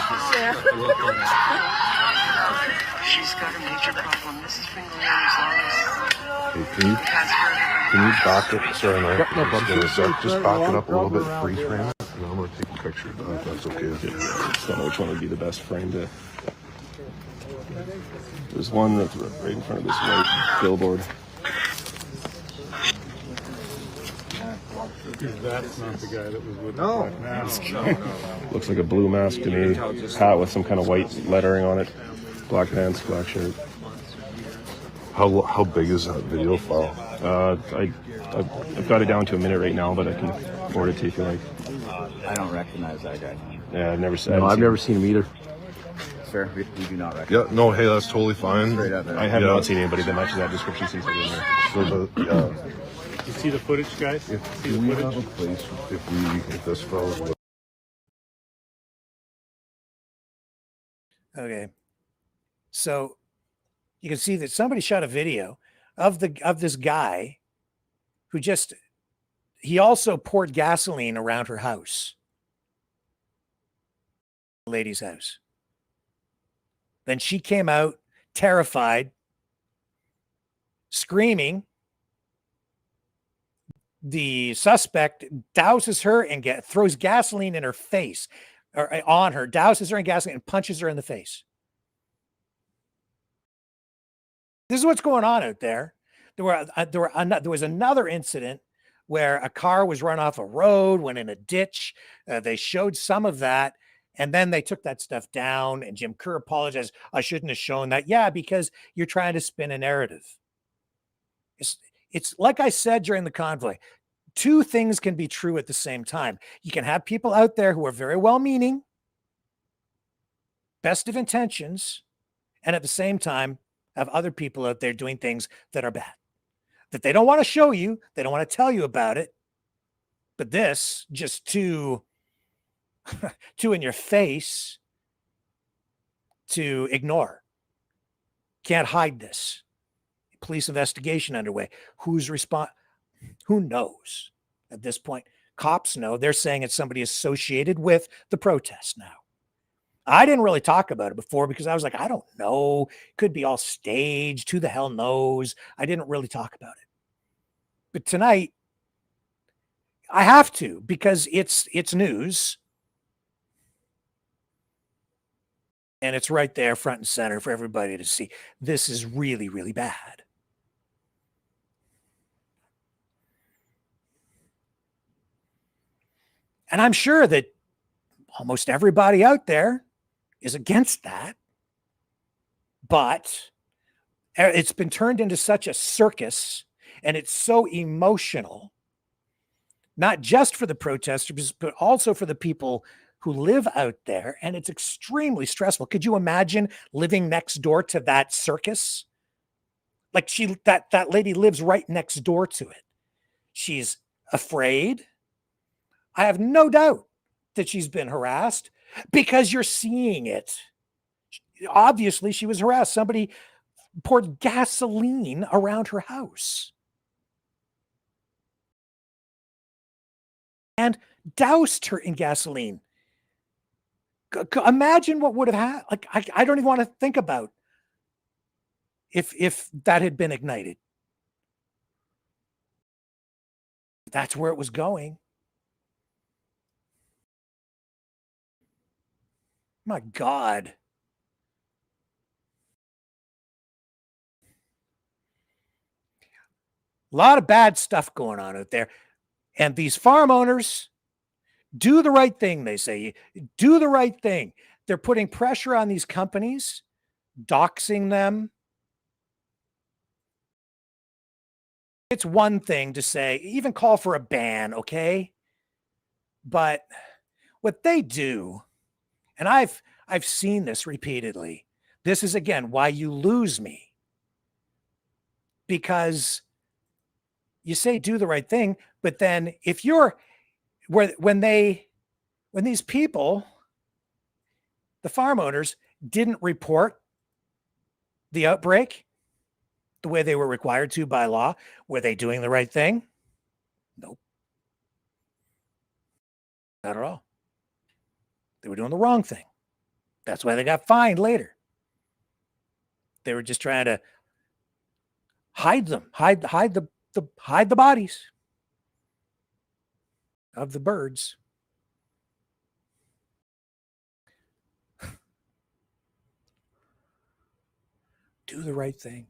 [SPEAKER 21] She's got a major problem. Mrs. Fingerling
[SPEAKER 22] Can you back it? Sorry, no. Yep, no problem. Just back it up a little bit, freeze frame it, and then I'm going to take a picture of that, if that's okay.
[SPEAKER 20] I just don't know which one would be the best frame to... There's one that's right in front of this white billboard. That's not the guy that was with
[SPEAKER 19] the
[SPEAKER 20] black mask.
[SPEAKER 19] No.
[SPEAKER 20] Looks like a blue mask to me. Hat with some kind of white lettering on it. Black pants, black shirt.
[SPEAKER 22] How big is that video file?
[SPEAKER 20] I've got it down to a minute right now, but I can forward it to you if you like.
[SPEAKER 23] I don't recognize that guy.
[SPEAKER 20] Yeah, I've never
[SPEAKER 17] seen him either.
[SPEAKER 23] Sir, we do not recognize.
[SPEAKER 22] Yeah, no, hey, that's totally fine.
[SPEAKER 20] I have not seen anybody that matches that description since I've been here.
[SPEAKER 22] So,
[SPEAKER 20] you see the footage, guys? See the
[SPEAKER 22] we
[SPEAKER 20] footage?
[SPEAKER 22] have a place if this fellow...
[SPEAKER 2] Okay. So you can see that somebody shot a video of this guy who he also poured gasoline around her house. Lady's house. Then she came out terrified, screaming. The suspect douses her and throws gasoline in her face, or on her, douses her in gasoline and punches her in the face. This is what's going on out there. There was another incident where a car was run off a road, went in a ditch. They showed some of that, and then they took that stuff down. And Jim Kerr apologized. I shouldn't have shown that. Yeah, because you're trying to spin a narrative. It's like I said during the convoy, two things can be true at the same time. You can have people out there who are very well-meaning, best of intentions, and at the same time have other people out there doing things that are bad, that they don't want to show you, they don't want to tell you about it, but this just too in your face to ignore. Can't hide this. Police investigation underway. Who knows at this point? Cops know. They're saying it's somebody associated with the protest now. I didn't really talk about it before because I was like, I don't know. Could be all staged. Who the hell knows? I didn't really talk about it. But tonight, I have to because it's news. And it's right there front and center for everybody to see. This is really, really bad. And I'm sure that almost everybody out there is against that. But it's been turned into such a circus, and it's so emotional, not just for the protesters, but also for the people who live out there, and it's extremely stressful. Could you imagine living next door to that circus? Like that lady lives right next door to it. She's afraid. I have no doubt that she's been harassed because you're seeing it. Obviously, she was harassed. Somebody poured gasoline around her house and doused her in gasoline. Imagine what would have happened. Like, I don't even want to think about if that had been ignited. That's where it was going. My God. A lot of bad stuff going on out there. And these farm owners do the right thing, they say. Do the right thing. They're putting pressure on these companies, doxing them. It's one thing to say, even call for a ban, okay? But what they do, and I've seen this repeatedly. This is, again, why you lose me. Because you say do the right thing, but then if you're when these people, the farm owners, didn't report the outbreak the way they were required to by law, were they doing the right thing? Nope. Not at all. They were doing the wrong thing. That's why they got fined later. They were just trying to hide them, hide the bodies of the birds. Do the right thing.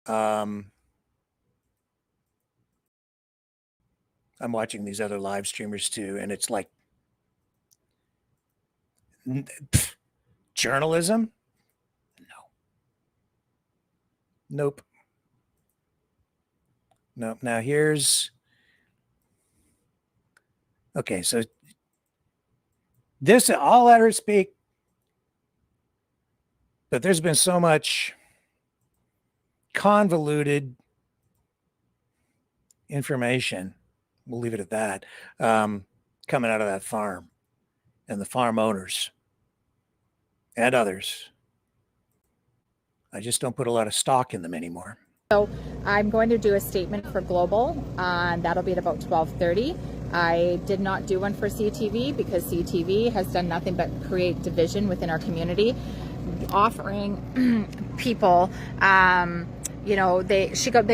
[SPEAKER 2] I'm watching these other live streamers too, and it's like, journalism? No. Nope. Nope. Now here's, okay, so this, I'll let her speak, but there's been so much convoluted information, we'll leave it at that, coming out of that farm and the farm owners and others. I just don't put a lot of stock in them anymore.
[SPEAKER 5] So I'm going to do a statement for Global, and that'll be at about 12:30. I did not do one for CTV because CTV has done nothing but create division within our community, offering people, you know, they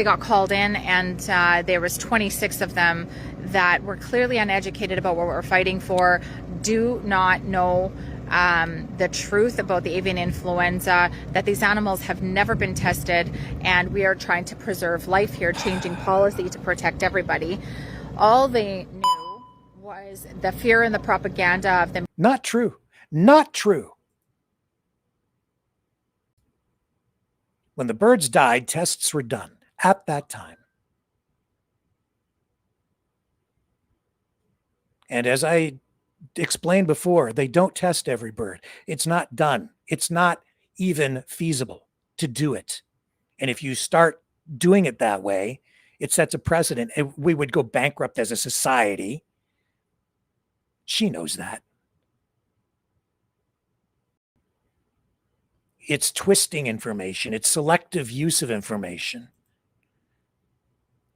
[SPEAKER 5] got called in, and there was 26 of them that were clearly uneducated about what we're fighting for, do not know the truth about the avian influenza, that these animals have never been tested, and we are trying to preserve life here, changing policy to protect everybody. All they knew Was the fear and the propaganda of them.
[SPEAKER 2] Not true. Not true. When the birds died, tests were done at that time. And as I explained before, they don't test every bird. It's not done. It's not even feasible to do it. And if you start doing it that way, it sets a precedent. We would go bankrupt as a society. She knows that. It's twisting information. It's selective use of information.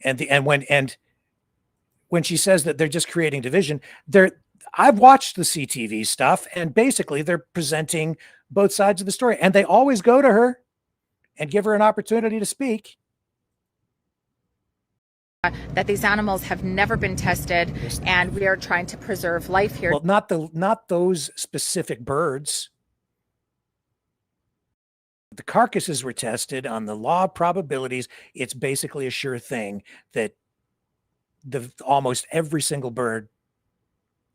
[SPEAKER 2] And when she says that they're just creating division, I've watched the CTV stuff, and basically they're presenting both sides of the story, and they always go to her and give her an opportunity to speak.
[SPEAKER 5] That these animals have never been tested, and we are trying to preserve life here.
[SPEAKER 2] Well, not those specific birds. The carcasses were tested on the law of probabilities. It's basically a sure thing that almost every single bird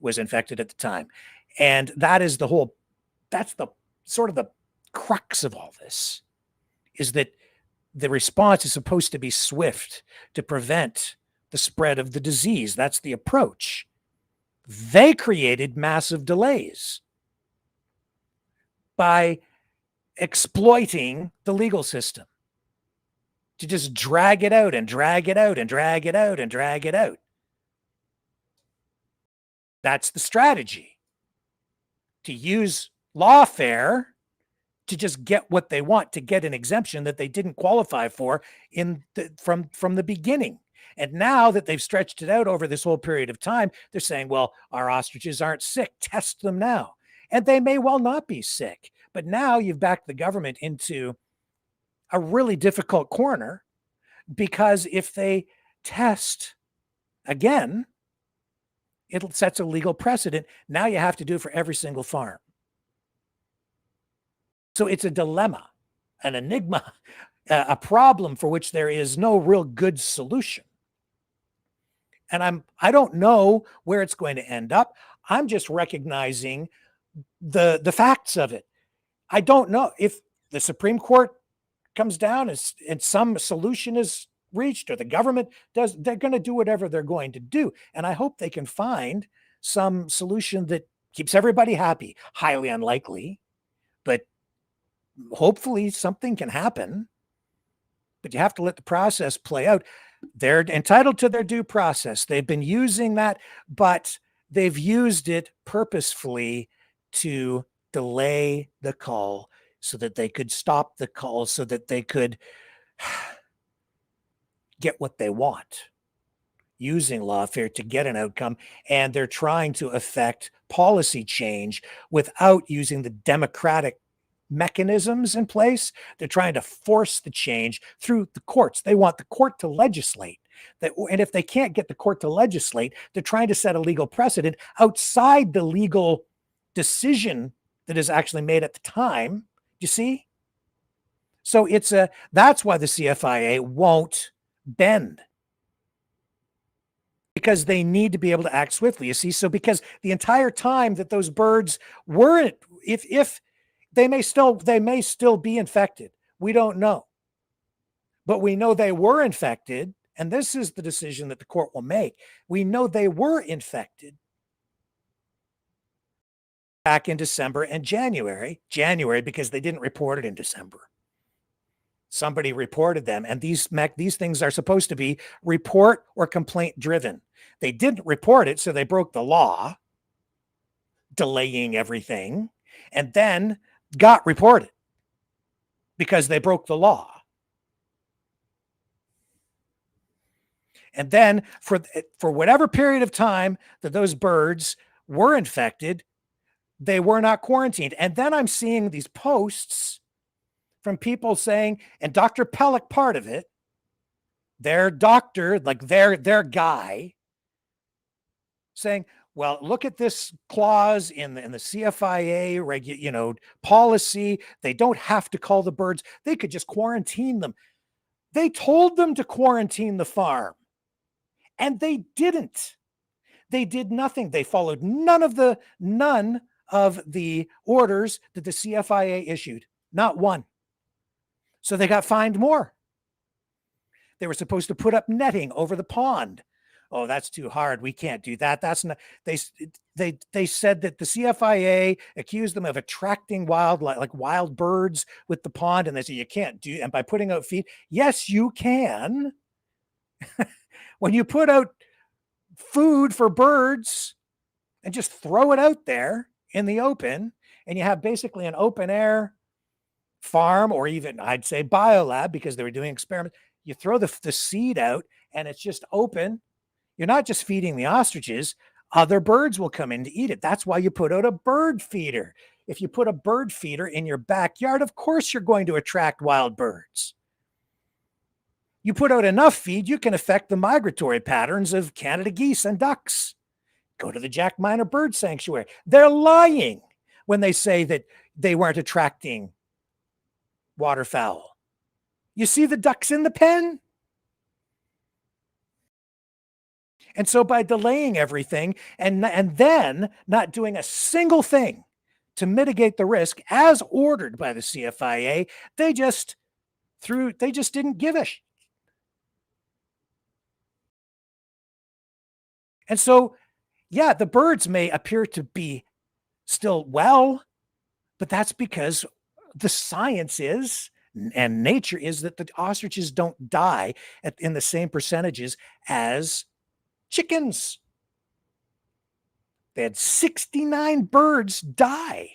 [SPEAKER 2] was infected at the time. And that's the sort of the crux of all this, is that the response is supposed to be swift to prevent the spread of the disease. That's the approach. They created massive delays by exploiting the legal system to just drag it out and drag it out and drag it out and drag it out. That's the strategy. To use lawfare to just get what they want, to get an exemption that they didn't qualify for from the beginning. And now that they've stretched it out over this whole period of time, they're saying, well, our ostriches aren't sick. Test them now. And they may well not be sick. But now you've backed the government into a really difficult corner, because if they test again, it sets a legal precedent. Now you have to do it for every single farm. So it's a dilemma, an enigma, a problem for which there is no real good solution. And I don't know where it's going to end up. I'm just recognizing the facts of it. I don't know if the Supreme Court comes down and some solution is reached, or the government does. They're going to do whatever they're going to do. And I hope they can find some solution that keeps everybody happy. Highly unlikely, but hopefully something can happen. But you have to let the process play out. They're entitled to their due process. They've been using that, but they've used it purposefully to delay the call so that they could stop the call, so that they could get what they want, using lawfare to get an outcome. And they're trying to affect policy change without using the democratic mechanisms in place. They're trying to force the change through the courts. They want the court to legislate that, and if they can't get the court to legislate, they're trying to set a legal precedent outside the legal decision that is actually made at the time. You see? So that's why the CFIA won't bend, because they need to be able to act swiftly. You see? So because the entire time that those birds weren't, if they may still be infected. We don't know. But we know they were infected, and this is the decision that the court will make. We know they were infected back in December and January because they didn't report it in December. Somebody reported them, and these things are supposed to be report or complaint driven. They didn't report it, so they broke the law, delaying everything, and then got reported because they broke the law. And then for whatever period of time that those birds were infected, they were not quarantined. And then I'm seeing these posts from people saying, and Dr. Pellick part of it, their doctor, like their guy, saying, well, look at this clause in the CFIA policy. They don't have to call the birds. They could just quarantine them. They told them to quarantine the farm, and they didn't. They did nothing. They followed none of the orders that the CFIA issued. Not one. So they got fined more. They were supposed to put up netting over the pond. Oh, that's too hard. We can't do that. That's not. They said that the CFIA accused them of attracting wild birds with the pond, and they said you can't do. And by putting out feed, yes, you can. When you put out food for birds and just throw it out there in the open, and you have basically an open air farm, or even I'd say biolab, because they were doing experiments. You throw the seed out and it's just open. You're not just feeding the ostriches, other birds will come in to eat it. That's why you put out a bird feeder. If you put a bird feeder in your backyard, of course you're going to attract wild birds. You put out enough feed, you can affect the migratory patterns of Canada geese and ducks. Go to the Jack Miner Bird Sanctuary. They're lying when they say that they weren't attracting waterfowl. You see the ducks in the pen? And so by delaying everything and then not doing a single thing to mitigate the risk as ordered by the CFIA, they just didn't give a shit. And so, yeah, the birds may appear to be still well, but that's because the science is, and nature is, that the ostriches don't die in the same percentages as chickens. They had 69 birds die.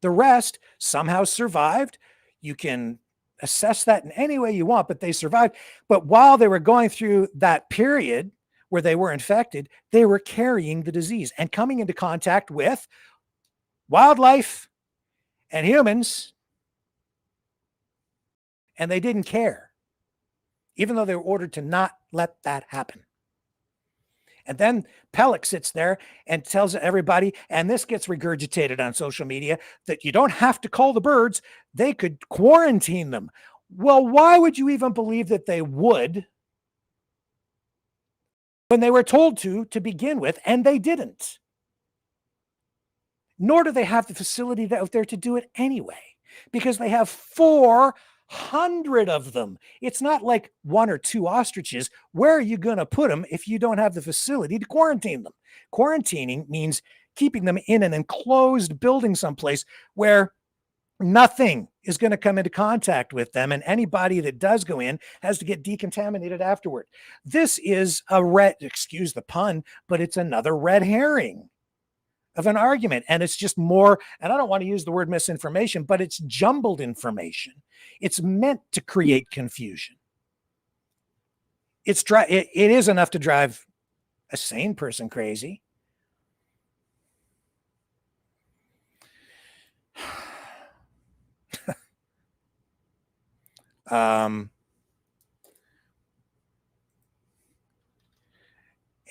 [SPEAKER 2] The rest somehow survived. You can assess that in any way you want, but they survived. But while they were going through that period where they were infected, they were carrying the disease and coming into contact with wildlife and humans, and they didn't care, even though they were ordered to not let that happen. And then Pellick sits there and tells everybody, and this gets regurgitated on social media, that you don't have to call the birds. They could quarantine them. Well, why would you even believe that they would when they were told to begin with, and they didn't? Nor do they have the facility out there to do it anyway, because they have 400 of them. It's not like one or two ostriches. Where are you going to put them if you don't have the facility to quarantine them? Quarantining means keeping them in an enclosed building someplace where nothing is going to come into contact with them, and anybody that does go in has to get decontaminated afterward. This is excuse the pun, but it's another red herring of an argument. And it's just more, and I don't want to use the word misinformation, but it's jumbled information. It's meant to create confusion. It is enough to drive a sane person crazy.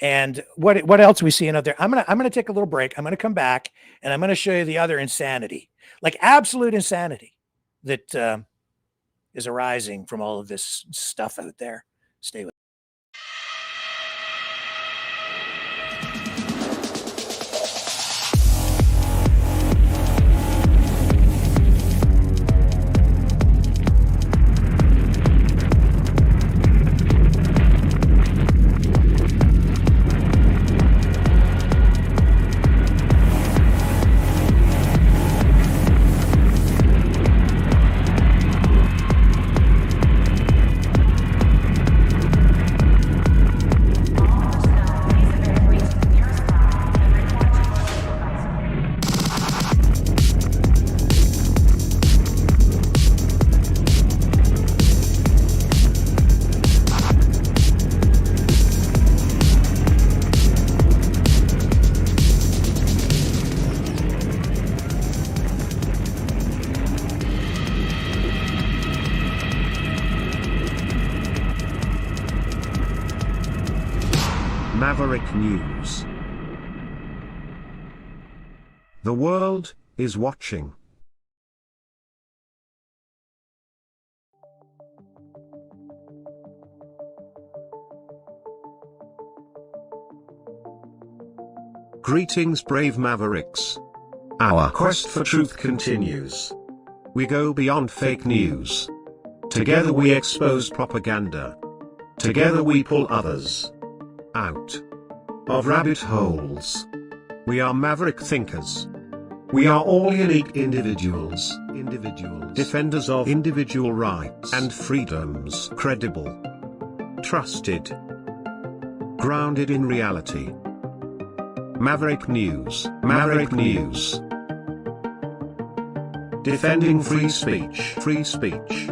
[SPEAKER 2] And what else we see out there? I'm gonna take a little break. I'm gonna come back and I'm gonna show you the other insanity, like absolute insanity, that is arising from all of this stuff out there. Stay with.
[SPEAKER 1] Maverick News. The world is watching. Greetings, brave Mavericks. Our quest for truth continues. We go beyond fake news. Together we expose propaganda. Together we pull others out of rabbit holes. We are maverick thinkers. We are all unique individuals, defenders of individual rights and freedoms, credible, trusted, grounded in reality. Maverick News, Maverick News. Defending free speech, free speech.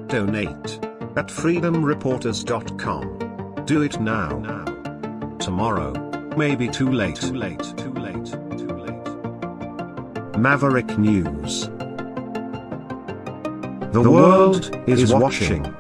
[SPEAKER 1] Donate at freedomreporters.com. Do it now. Tomorrow may be too late. Maverick News. The world is watching.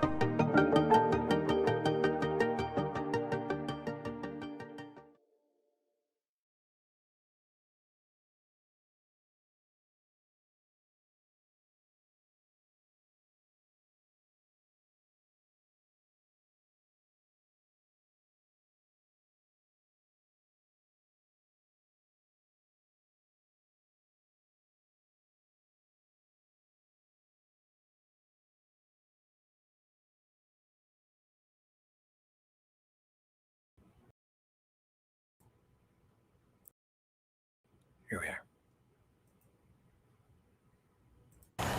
[SPEAKER 2] Here we are.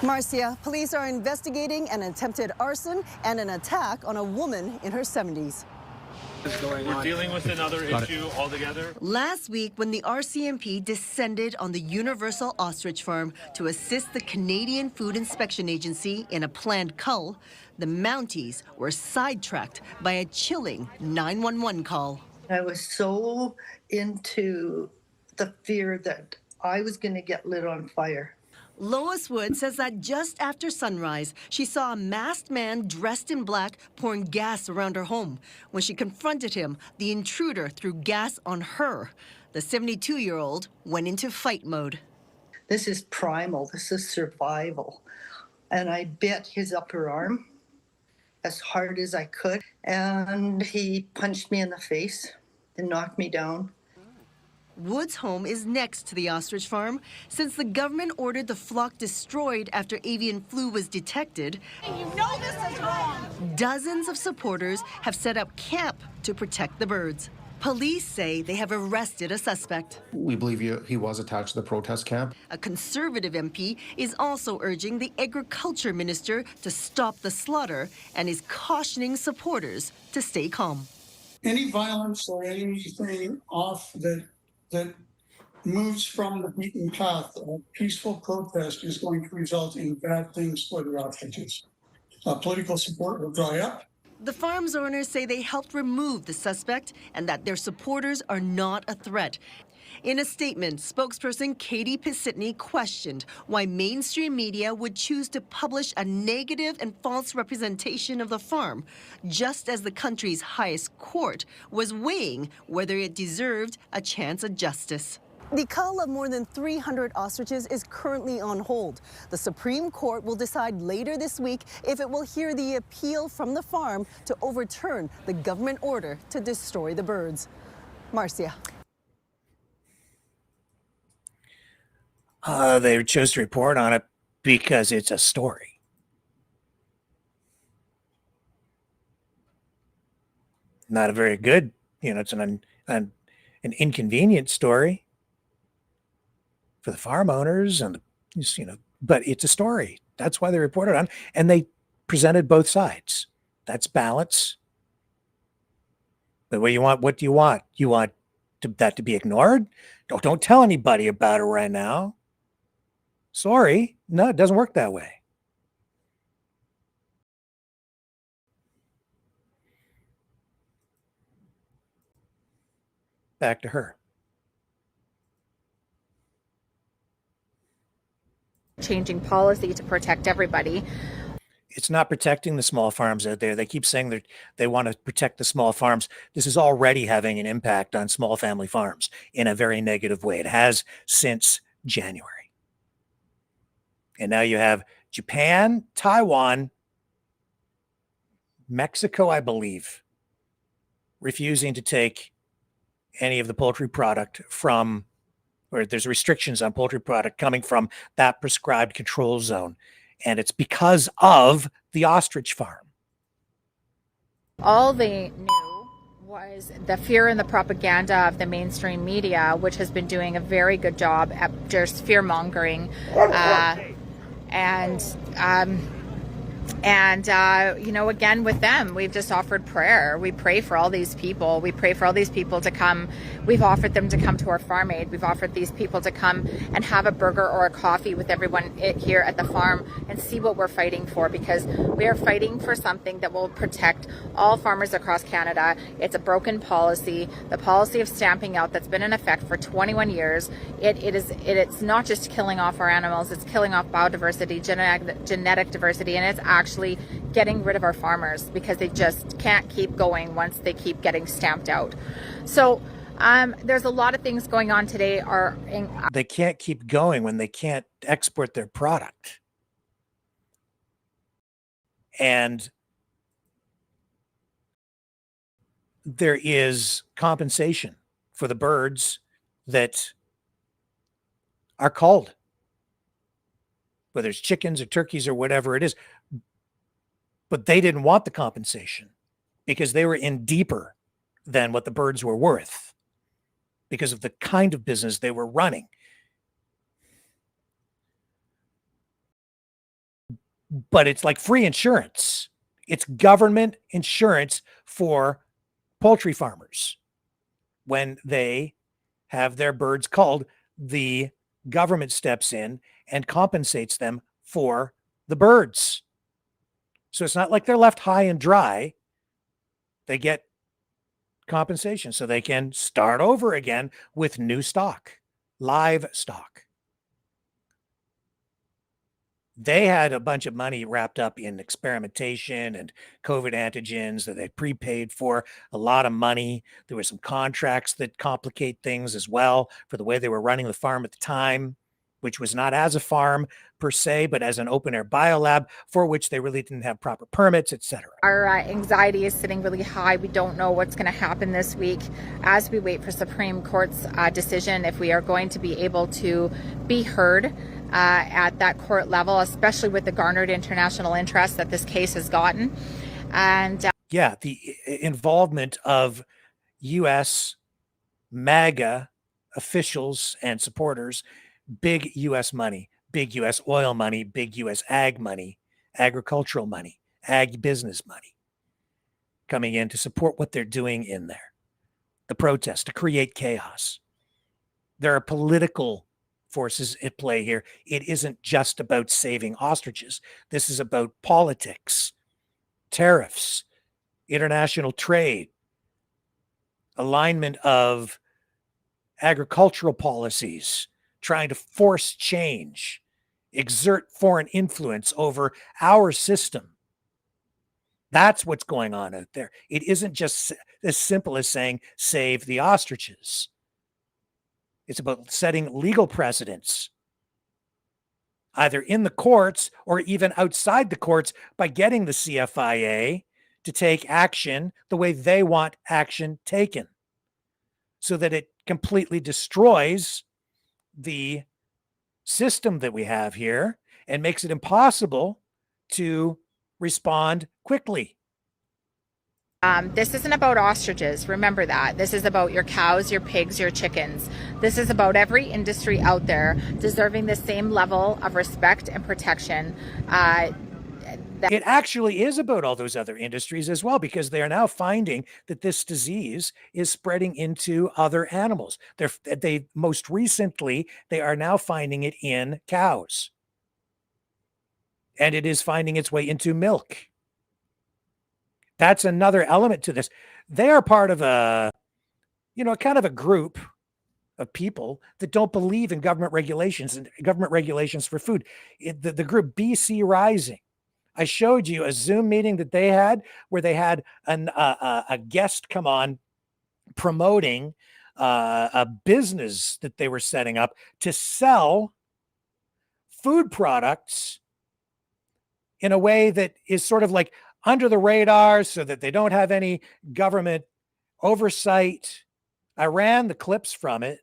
[SPEAKER 6] Marcia, police are investigating an attempted arson and an attack on a woman in her 70s.
[SPEAKER 7] We're dealing with another issue altogether.
[SPEAKER 8] Last week, when the RCMP descended on the Universal Ostrich Farm to assist the Canadian Food Inspection Agency in a planned cull, the Mounties were sidetracked by a chilling 911 call.
[SPEAKER 24] I was so into the fear that I was going to get lit on fire.
[SPEAKER 8] Lois Wood says that just after sunrise, she saw a masked man dressed in black pouring gas around her home. When she confronted him, the intruder threw gas on her. The 72-year-old went into fight mode.
[SPEAKER 24] This is primal. This is survival. And I bit his upper arm as hard as I could, and he punched me in the face and knocked me down.
[SPEAKER 8] Wood's home is next to the ostrich farm. Since the government ordered the flock destroyed after avian flu was detected,
[SPEAKER 15] You know this is wrong.
[SPEAKER 8] dozens of supporters have set up camp to protect the birds. Police say they have arrested a suspect.
[SPEAKER 25] We believe he was attached to the protest camp.
[SPEAKER 8] A Conservative MP is also urging the Agriculture Minister to stop the slaughter and is cautioning supporters to stay calm.
[SPEAKER 26] Any violence or anything off that moves from the beaten path of peaceful protest is going to result in bad things for the ostriches. Political support will dry up.
[SPEAKER 8] The farm's owners say they helped remove the suspect and that their supporters are not a threat. In a statement, spokesperson Katie Pisitny questioned why mainstream media would choose to publish a negative and false representation of the farm, just as the country's highest court was weighing whether it deserved a chance at justice.
[SPEAKER 6] The cull of more than 300 ostriches is currently on hold. The Supreme Court will decide later this week if it will hear the appeal from the farm to overturn the government order to destroy the birds. Marcia.
[SPEAKER 2] They chose to report on it because it's a story. Not a very good, it's an inconvenient story for the farm owners and, but it's a story. That's why they reported on, and they presented both sides. That's balance. But what do you want? You want that to be ignored? Don't tell anybody about it right now. Sorry. No, it doesn't work that way. Back to her.
[SPEAKER 5] Changing policy to protect everybody.
[SPEAKER 2] It's not protecting the small farms out there. They keep saying that they want to protect the small farms. This is already having an impact on small family farms in a very negative way. It has since January. And now you have Japan, Taiwan, Mexico, I believe, refusing to take any of the poultry product from, or there's restrictions on poultry product coming from that prescribed control zone. And it's because of the ostrich farm.
[SPEAKER 5] All they knew was the fear and the propaganda of the mainstream media, which has been doing a very good job at just fear mongering. Again, with them, we've just offered prayer. We pray for all these people. We pray for all these people to come. We've offered them to come to our farm aid. We've offered these people to come and have a burger or a coffee with everyone here at the farm and see what we're fighting for, because we are fighting for something that will protect all farmers across Canada. It's a broken policy, the policy of stamping out that's been in effect for 21 years. It's not just killing off our animals, it's killing off biodiversity, genetic diversity, and it's actually getting rid of our farmers because they just can't keep going once they keep getting stamped out. So there's a lot of things going on today.
[SPEAKER 2] They can't keep going when they can't export their product. And there is compensation for the birds that are culled, whether it's chickens or turkeys or whatever it is. But they didn't want the compensation because they were in deeper than what the birds were worth because of the kind of business they were running. But it's like free insurance. It's government insurance for poultry farmers. When they have their birds culled, the government steps in and compensates them for the birds. So it's not like they're left high and dry. They get compensation so they can start over again with new stock, live stock. They had a bunch of money wrapped up in experimentation and COVID antigens that they prepaid for, a lot of money. There were some contracts that complicate things as well for the way they were running the farm at the time, which was not as a farm per se, but as an open air biolab for which they really didn't have proper permits, etc.
[SPEAKER 5] Our anxiety is sitting really high. We don't know what's going to happen this week as we wait for Supreme Court's decision, if we are going to be able to be heard at that court level, especially with the garnered international interest that this case has gotten. And
[SPEAKER 2] the involvement of U.S. MAGA officials and supporters, big U.S. money, big U.S. oil money, big U.S. ag money, agricultural money, ag business money coming in to support what they're doing in there. The protest, to create chaos. There are political forces at play here. It isn't just about saving ostriches. This is about politics, tariffs, international trade, alignment of agricultural policies, trying to force change, exert foreign influence over our system. That's what's going on out there. It isn't just as simple as saying, save the ostriches. It's about setting legal precedents, either in the courts or even outside the courts, by getting the CFIA to take action the way they want action taken, so that it completely destroys the system that we have here and makes it impossible to respond quickly.
[SPEAKER 5] This isn't about ostriches. Remember that. This is about your cows, your pigs, your chickens. This is about every industry out there deserving the same level of respect and protection.
[SPEAKER 2] It actually is about all those other industries as well, because they are now finding that this disease is spreading into other animals. They most recently, they are now finding it in cows. And it is finding its way into milk. That's another element to this. They are part of a kind of a group of people that don't believe in government regulations and government regulations for food. The group BC Rising. I showed you a Zoom meeting that they had where they had a guest come on promoting a business that they were setting up to sell food products in a way that is sort of like under the radar, so that they don't have any government oversight I ran the clips from it,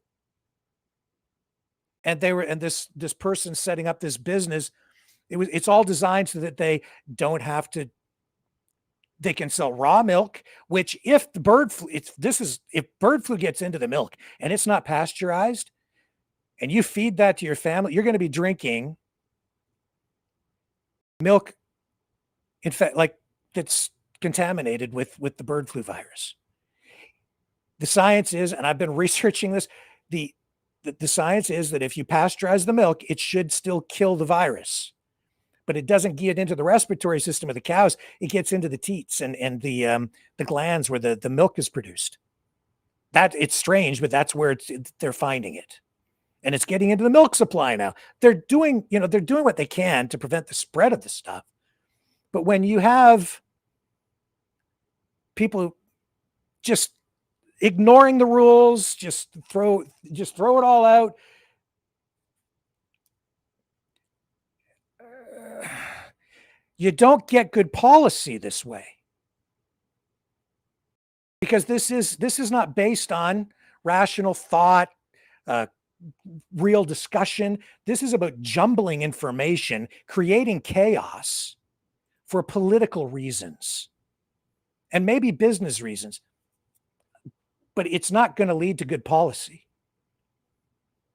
[SPEAKER 2] and this person setting up this business. It's all designed so that they don't have to. They can sell raw milk, which if the bird flu, if bird flu gets into the milk and it's not pasteurized, and you feed that to your family, you're going to be drinking milk, in fact, like that's contaminated with the bird flu virus. The science is, and I've been researching this, the science is that if you pasteurize the milk, it should still kill the virus, but it doesn't get into the respiratory system of the cows. It gets into the teats and the glands where the milk is produced. That it's strange, but that's where they're finding it. And it's getting into the milk supply now. They're doing what they can to prevent the spread of the stuff. But when you have people just ignoring the rules, just throw it all out. You don't get good policy this way. Because this is not based on rational thought, real discussion. This is about jumbling information, creating chaos for political reasons and maybe business reasons. But it's not going to lead to good policy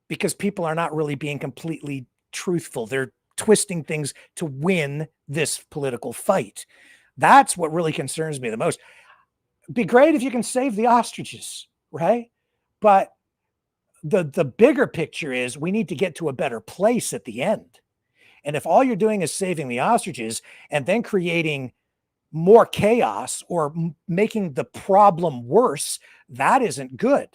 [SPEAKER 2] because people are not really being completely truthful. They're twisting things to win this political fight. That's what really concerns me the most. It'd be great if you can save the ostriches, right? But the bigger picture is we need to get to a better place at the end. And if all you're doing is saving the ostriches and then creating more chaos or making the problem worse, that isn't good.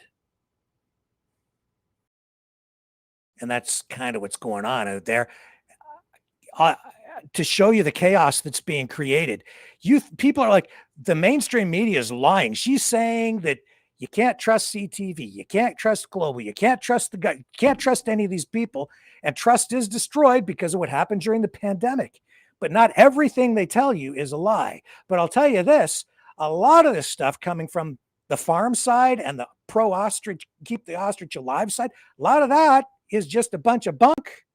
[SPEAKER 2] And that's kind of what's going on out there. To show you the chaos that's being created, people are like, the mainstream media is lying. She's saying that you can't trust CTV, you can't trust Global, you can't trust the guy, you can't trust any of these people, and trust is destroyed because of what happened during the pandemic. But not everything they tell you is a lie. But I'll tell you this, a lot of this stuff coming from the farm side and the pro-ostrich, keep the ostrich alive side, a lot of that is just a bunch of bunk.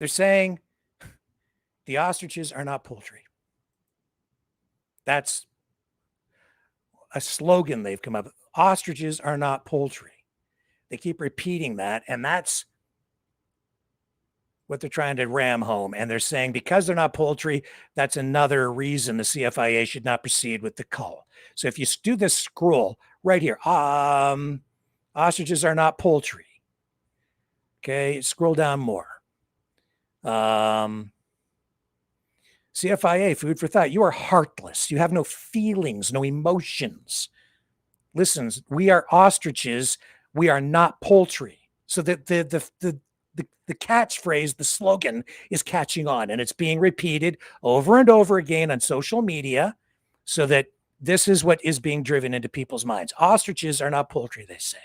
[SPEAKER 2] They're saying the ostriches are not poultry. That's a slogan they've come up with. Ostriches are not poultry. They keep repeating that, and that's what they're trying to ram home. And they're saying because they're not poultry, that's another reason the CFIA should not proceed with the cull. So if you do this scroll right here, ostriches are not poultry. Okay, scroll down more. CFIA, food for thought. You are heartless. You have no feelings, no emotions. Listen, we are ostriches. We are not poultry. So that the catchphrase, the slogan is catching on, and it's being repeated over and over again on social media so that this is what is being driven into people's minds. Ostriches are not poultry, they say.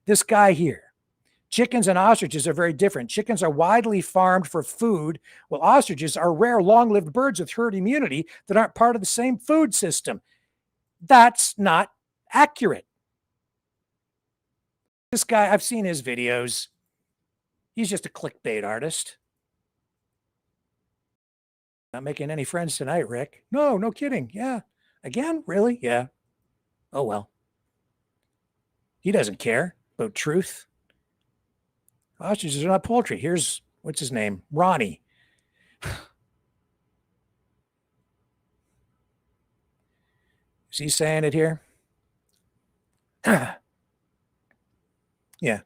[SPEAKER 2] This guy here, chickens and ostriches are very different. Chickens are widely farmed for food, while ostriches are rare, long-lived birds with herd immunity that aren't part of the same food system. That's not accurate. This guy, I've seen his videos. He's just a clickbait artist. Not making any friends tonight, Rick. No kidding. Yeah. Again? Really? Yeah. Oh, well. He doesn't care about truth. Ostriches are not poultry. Here's, what's his name? Ronnie. Is he saying it here? Yeah.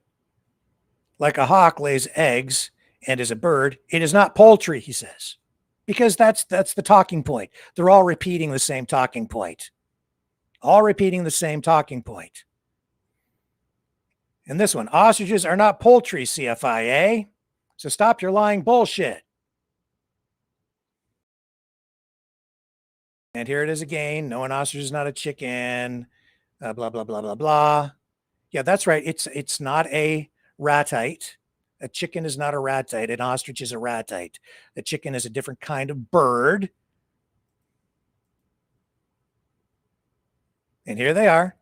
[SPEAKER 2] Like a hawk lays eggs and is a bird, it is not poultry, he says. Because that's the talking point. They're all repeating the same talking point. All repeating the same talking point. And this one, ostriches are not poultry, CFIA. So stop your lying bullshit. And here it is again. No, an ostrich is not a chicken. Blah, blah, blah, blah, blah. Yeah, that's right. It's not a ratite. A chicken is not a ratite. An ostrich is a ratite. The chicken is a different kind of bird. And here they are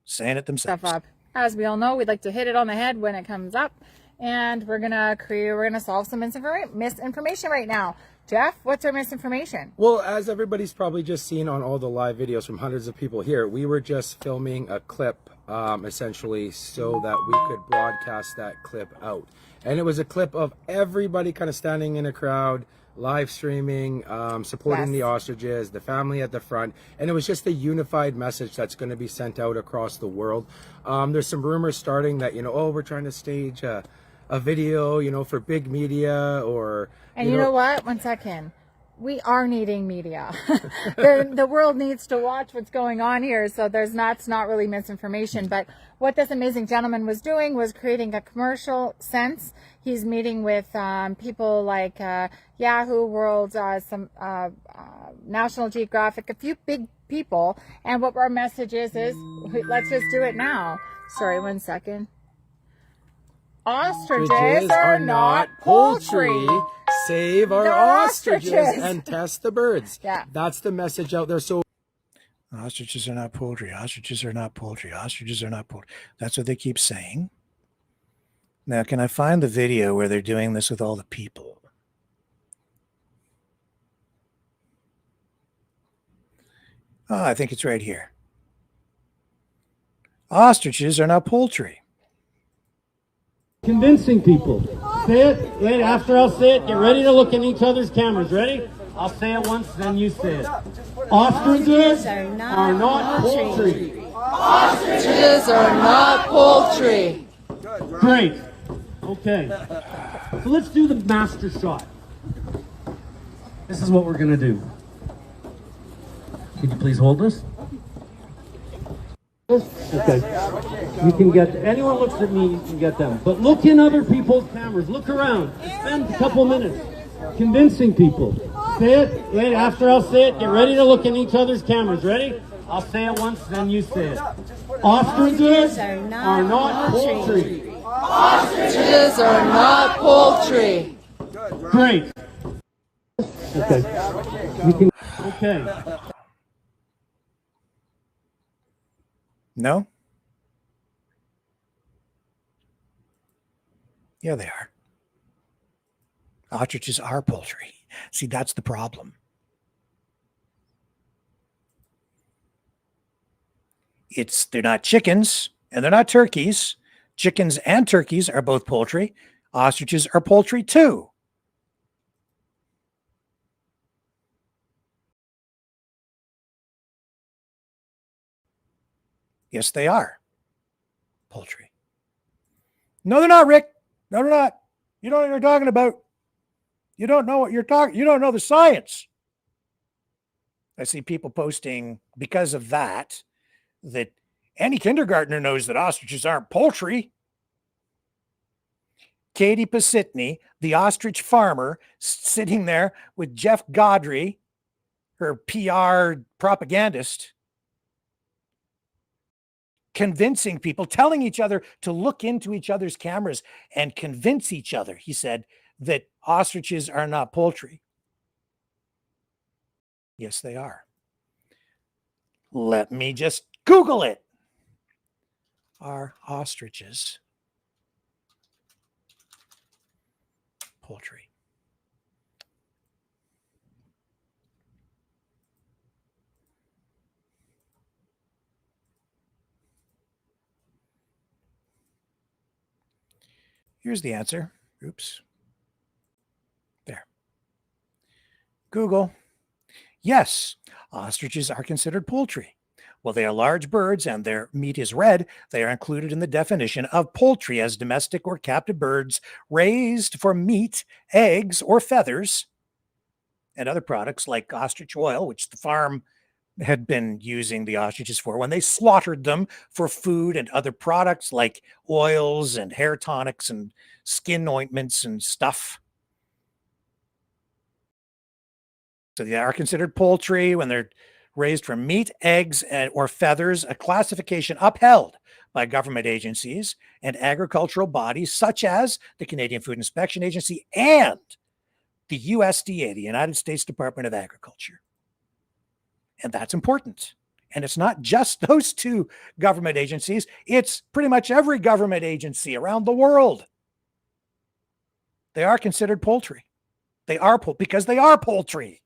[SPEAKER 2] saying it themselves.
[SPEAKER 5] Stuff up. As we all know, we'd like to hit it on the head when it comes up, and we're gonna solve some misinformation right now. Jeff, what's our misinformation?
[SPEAKER 3] Well, as everybody's probably just seen on all the live videos from hundreds of people here, we were just filming a clip, essentially, so that we could broadcast that clip out. And it was a clip of everybody kind of standing in a crowd, live streaming, supporting the ostriches, the family at the front, and it was just a unified message that's going to be sent out across the world. There's some rumors starting that, oh, we're trying to stage a video, for big media, or...
[SPEAKER 5] And you know what? 1 second. We are needing media. The world needs to watch what's going on here. So that's not really misinformation. But what this amazing gentleman was doing was creating a commercial sense. He's meeting with people like Yahoo, World, some National Geographic, a few big people. And what our message is let's just do it now. Sorry, 1 second. Ostriches are not poultry.
[SPEAKER 3] Save our ostriches and test the birds.
[SPEAKER 5] Yeah.
[SPEAKER 3] That's the message out there. So
[SPEAKER 2] ostriches are not poultry. Ostriches are not poultry. Ostriches are not poultry. That's what they keep saying. Now, can I find the video where they're doing this with all the people? Oh, I think it's right here. Ostriches are not poultry.
[SPEAKER 4] Convincing people. Say it. Wait, after I'll say it, get ready to look in each other's cameras. Ready? I'll say it once, then you say it. Ostriches are not poultry.
[SPEAKER 10] Ostriches are not poultry.
[SPEAKER 4] Great. Okay. So let's do the master shot. This is what we're going to do. Could you please hold this? Okay. You can get, anyone looks at me, you can get them. But look in other people's cameras. Look around. Spend a couple minutes convincing people. Say it. Wait, after I'll say it, get ready to look in each other's cameras. Ready? I'll say it once, then you say it. Ostriches are not poultry.
[SPEAKER 10] Ostriches are not poultry.
[SPEAKER 4] Great. Okay. You can, okay.
[SPEAKER 2] No? Yeah, they are. Ostriches are poultry. See, that's the problem. They're not chickens and they're not turkeys. Chickens and turkeys are both poultry. Ostriches are poultry too. Yes, they are poultry. No, they're not, Rick. No, they're not. You don't know what you're talking about. You don't know what you're talking. You don't know the science. I see people posting because of that any kindergartner knows that ostriches aren't poultry. Katie Pisitny, the ostrich farmer, sitting there with Jeff Gaudry, her PR propagandist, convincing people, telling each other to look into each other's cameras and convince each other, he said, that ostriches are not poultry. Yes, they are. Let me just Google it. Are ostriches poultry? Here's the answer. Oops. There. Google. Yes, ostriches are considered poultry. While they are large birds and their meat is red, they are included in the definition of poultry as domestic or captive birds raised for meat, eggs, or feathers, and other products like ostrich oil, which the farm had been using the ostriches for when they slaughtered them for food and other products like oils and hair tonics and skin ointments and stuff. So they are considered poultry when they're raised from meat, eggs, or feathers, a classification upheld by government agencies and agricultural bodies such as the Canadian Food Inspection Agency and the USDA, the United States Department of Agriculture. And that's important. And it's not just those two government agencies, it's pretty much every government agency around the world. They are considered poultry. They are because they are poultry.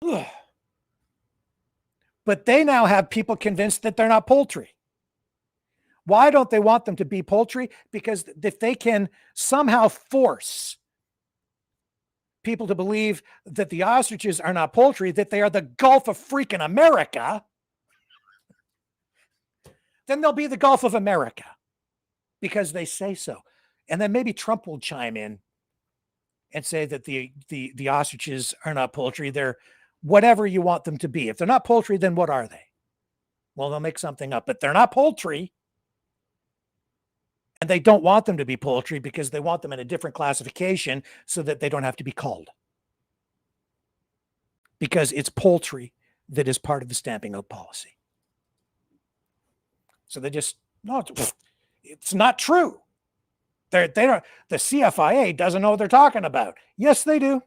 [SPEAKER 2] Ugh. But they now have people convinced that they're not poultry. Why don't they want them to be poultry? Because if they can somehow force people to believe that the ostriches are not poultry, that they are the Gulf of freaking America, then they'll be the Gulf of America because they say so. And then maybe Trump will chime in and say that the ostriches are not poultry. They're whatever you want them to be. If they're not poultry, then what are they? Well, they'll make something up, but they're not poultry. And they don't want them to be poultry because they want them in a different classification so that they don't have to be called. Because it's poultry that is part of the stamping out policy. So they just, no, it's not true. They don't, the CFIA doesn't know what they're talking about. Yes, they do.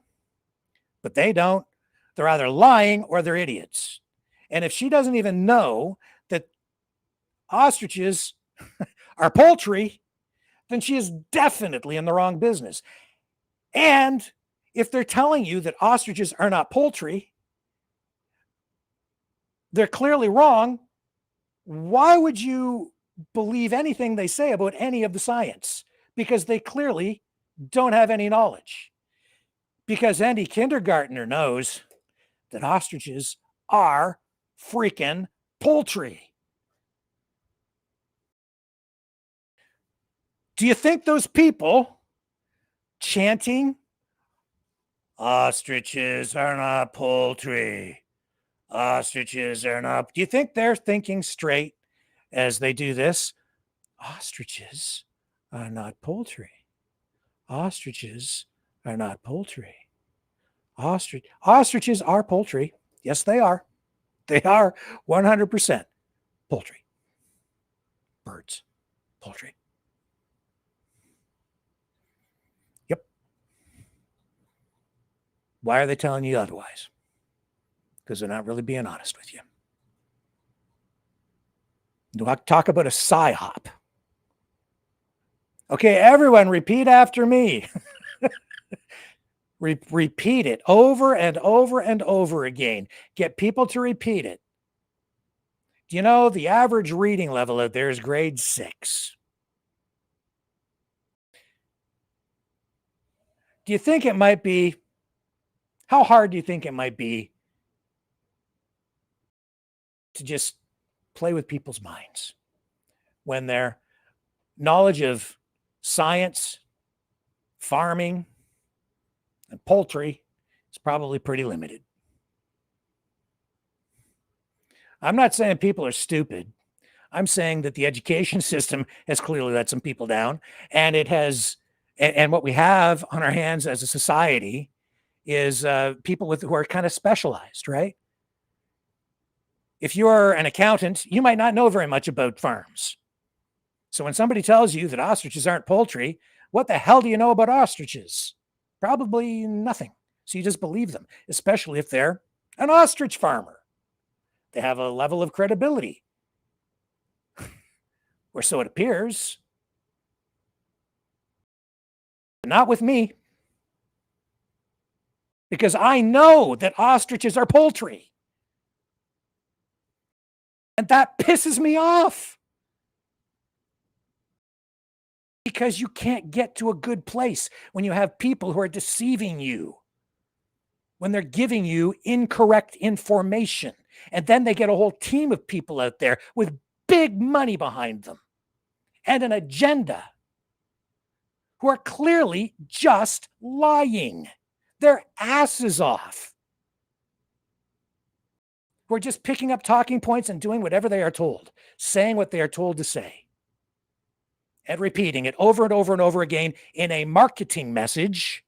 [SPEAKER 2] But they don't. They're either lying or they're idiots. And if she doesn't even know that ostriches are poultry, then she is definitely in the wrong business. And if they're telling you that ostriches are not poultry, they're clearly wrong. Why would you believe anything they say about any of the science? Because they clearly don't have any knowledge. Because any kindergartner knows that ostriches are freaking poultry. Do you think those people chanting, ostriches are not poultry, ostriches are not, do you think they're thinking straight as they do this? Ostriches are not poultry. Ostriches are not poultry. Ostriches are poultry. Yes, they are. They are 100% poultry. Birds, poultry. Yep. Why are they telling you otherwise? Because they're not really being honest with you. Do I talk about a psyop? Okay, everyone, repeat after me. Repeat it over and over and over again. Get people to repeat it. Do you know the average reading level out there is grade 6? Do you think it might be, how hard do you think it might be to just play with people's minds when their knowledge of science, farming, and poultry is probably pretty limited? I'm not saying people are stupid. I'm saying that the education system has clearly let some people down, and it has, and what we have on our hands as a society is people who are kind of specialized, right? If you're an accountant, you might not know very much about farms. So when somebody tells you that ostriches aren't poultry, what the hell do you know about ostriches? Probably nothing. So you just believe them, especially if they're an ostrich farmer. They have a level of credibility, or so it appears. Not with me, because I know that ostriches are poultry. And that pisses me off. Because you can't get to a good place when you have people who are deceiving you, when they're giving you incorrect information. And then they get a whole team of people out there with big money behind them and an agenda who are clearly just lying their asses off. Who are just picking up talking points and doing whatever they are told, saying what they are told to say, and repeating it over and over and over again in a marketing message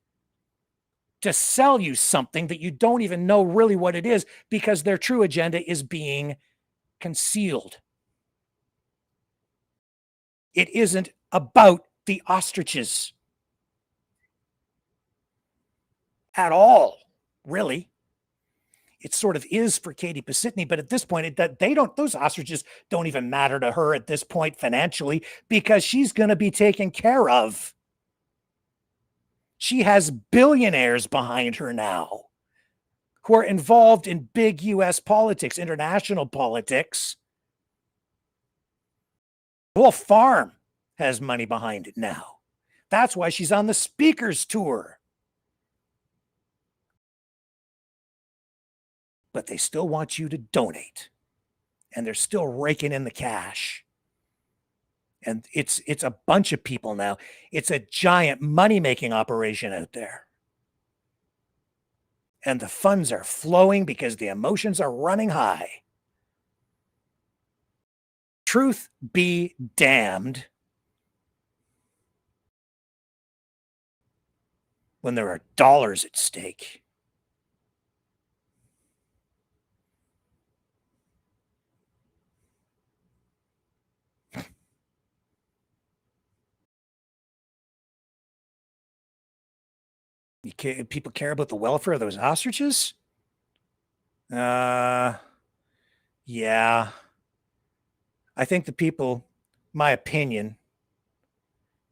[SPEAKER 2] to sell you something that you don't even know really what it is, because their true agenda is being concealed. It isn't about the ostriches at all, really. It sort of is for Katie Pisitny, but at this point, those ostriches don't even matter to her at this point financially, because she's going to be taken care of. She has billionaires behind her now who are involved in big U.S. politics, international politics. The whole farm has money behind it now. That's why she's on the speaker's tour. But they still want you to donate. And they're still raking in the cash. And it's a bunch of people now. It's a giant money-making operation out there. And the funds are flowing because the emotions are running high. Truth be damned. When there are dollars at stake. People care about the welfare of those ostriches? Yeah. I think the people, my opinion,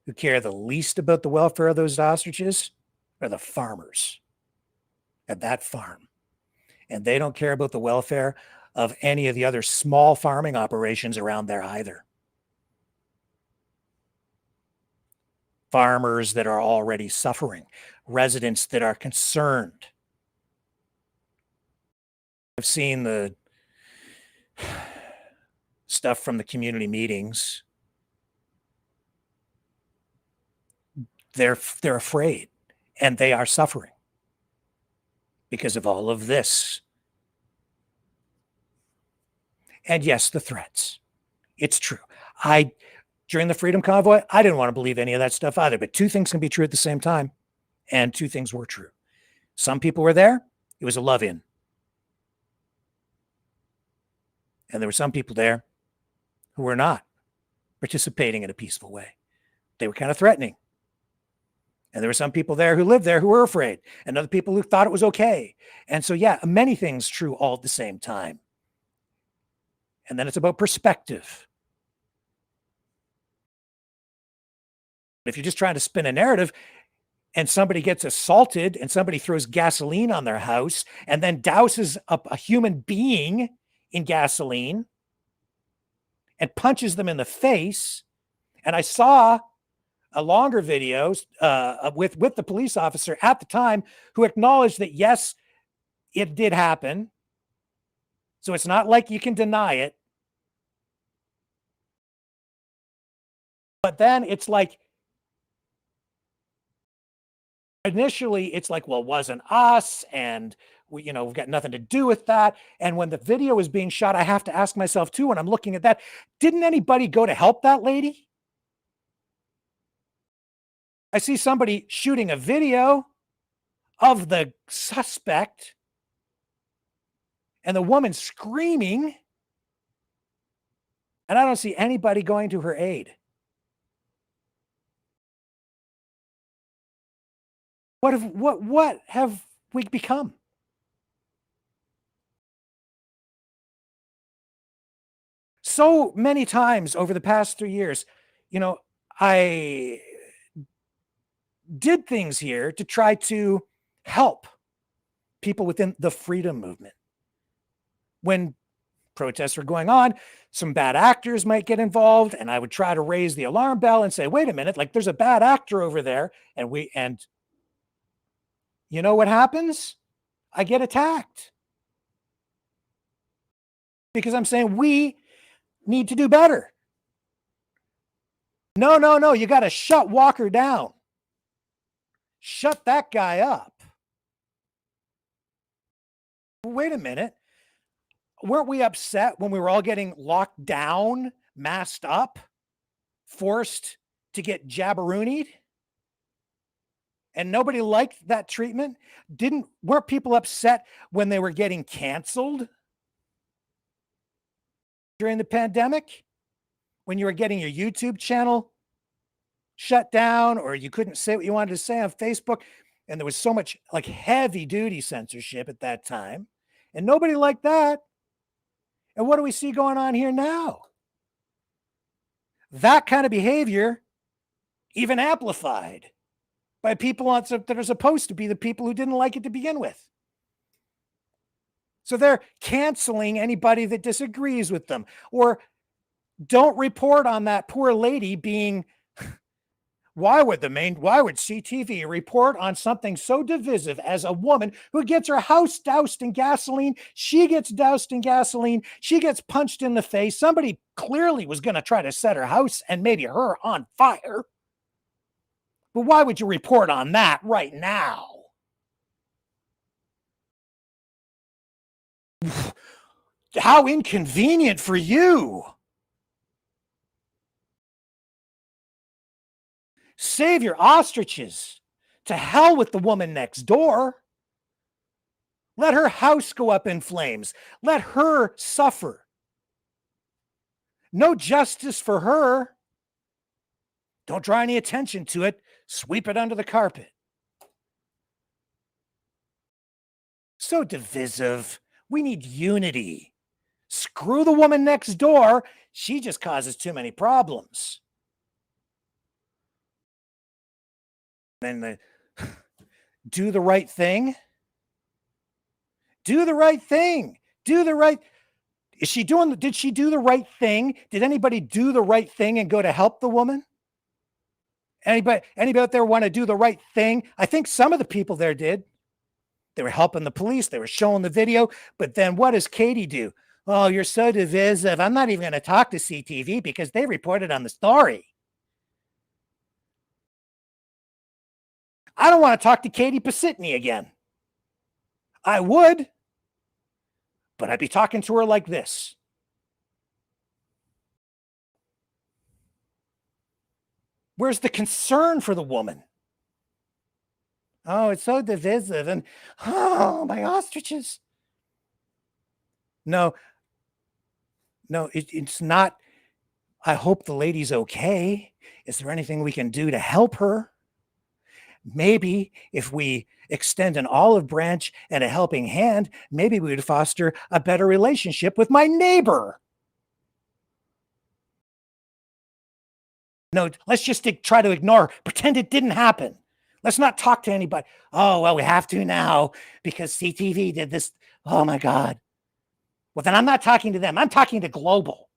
[SPEAKER 2] who care the least about the welfare of those ostriches are the farmers at that farm. And they don't care about the welfare of any of the other small farming operations around there either. Farmers that are already suffering, residents that are concerned. I've seen the stuff from the community meetings. They're afraid, and they are suffering because of all of this. And yes, the threats. It's true. During the Freedom Convoy, I didn't want to believe any of that stuff either, but two things can be true at the same time, and two things were true. Some people were there. It was a love-in. And there were some people there who were not participating in a peaceful way. They were kind of threatening. And there were some people there who lived there who were afraid, and other people who thought it was okay. And so, yeah, many things true all at the same time. And then it's about perspective. If you're just trying to spin a narrative and somebody gets assaulted and somebody throws gasoline on their house and then douses up a human being in gasoline and punches them in the face, and I saw a longer video with the police officer at the time who acknowledged that, yes, it did happen. So it's not like you can deny it. But then it's like, initially it's like, well, it wasn't us, and we've got nothing to do with that. And when the video is being shot, I have to ask myself too, when I'm looking at that, didn't anybody go to help that lady? I see somebody shooting a video of the suspect and the woman screaming, and I don't see anybody going to her aid. What have we become? So many times over the past 3 years, I did things here to try to help people within the freedom movement. When protests were going on, some bad actors might get involved, and I would try to raise the alarm bell and say, wait a minute, like there's a bad actor over there. And you know what happens? I get attacked. Because I'm saying we need to do better. No, you got to shut Walker down. Shut that guy up. Wait a minute. Weren't we upset when we were all getting locked down, masked up, forced to get jabberonied? And nobody liked that treatment? Weren't people upset when they were getting canceled? during the pandemic when you were getting your YouTube channel shut down or you couldn't say what you wanted to say on Facebook. And there was so much like heavy duty censorship at that time. And nobody liked that. And what do we see going on here now? That kind of behavior, even amplified by people that are supposed to be the people who didn't like it to begin with. So they're canceling anybody that disagrees with them or don't report on that poor lady being. Why would CTV report on something so divisive as a woman who gets her house doused in gasoline? She gets doused in gasoline. She gets punched in the face. Somebody clearly was going to try to set her house and maybe her on fire. But why would you report on that right now? How inconvenient for you. Save your ostriches. To hell with the woman next door. Let her house go up in flames. Let her suffer. No justice for her. Don't draw any attention to it. Sweep it under the carpet. So divisive. We need unity. Screw the woman next door. She just causes too many problems. Then do the right thing. Do the right thing. Do the right. Did she do the right thing? Did anybody do the right thing and go to help the woman? Anybody out there want to do the right thing? I think some of the people there did. They were helping the police. They were showing the video. But then what does Katie do? Oh, you're so divisive. I'm not even going to talk to CTV because they reported on the story. I don't want to talk to Katie Pisitny again. I would, but I'd be talking to her like this. Where's the concern for the woman? Oh, it's so divisive. And, oh, my ostriches. No, it's not. I hope the lady's okay. Is there anything we can do to help her? Maybe if we extend an olive branch and a helping hand, maybe we would foster a better relationship with my neighbor. No, let's just try to ignore, pretend it didn't happen. Let's not talk to anybody. Oh, well, we have to now because CTV did this. Oh, my God. Well, then I'm not talking to them. I'm talking to global.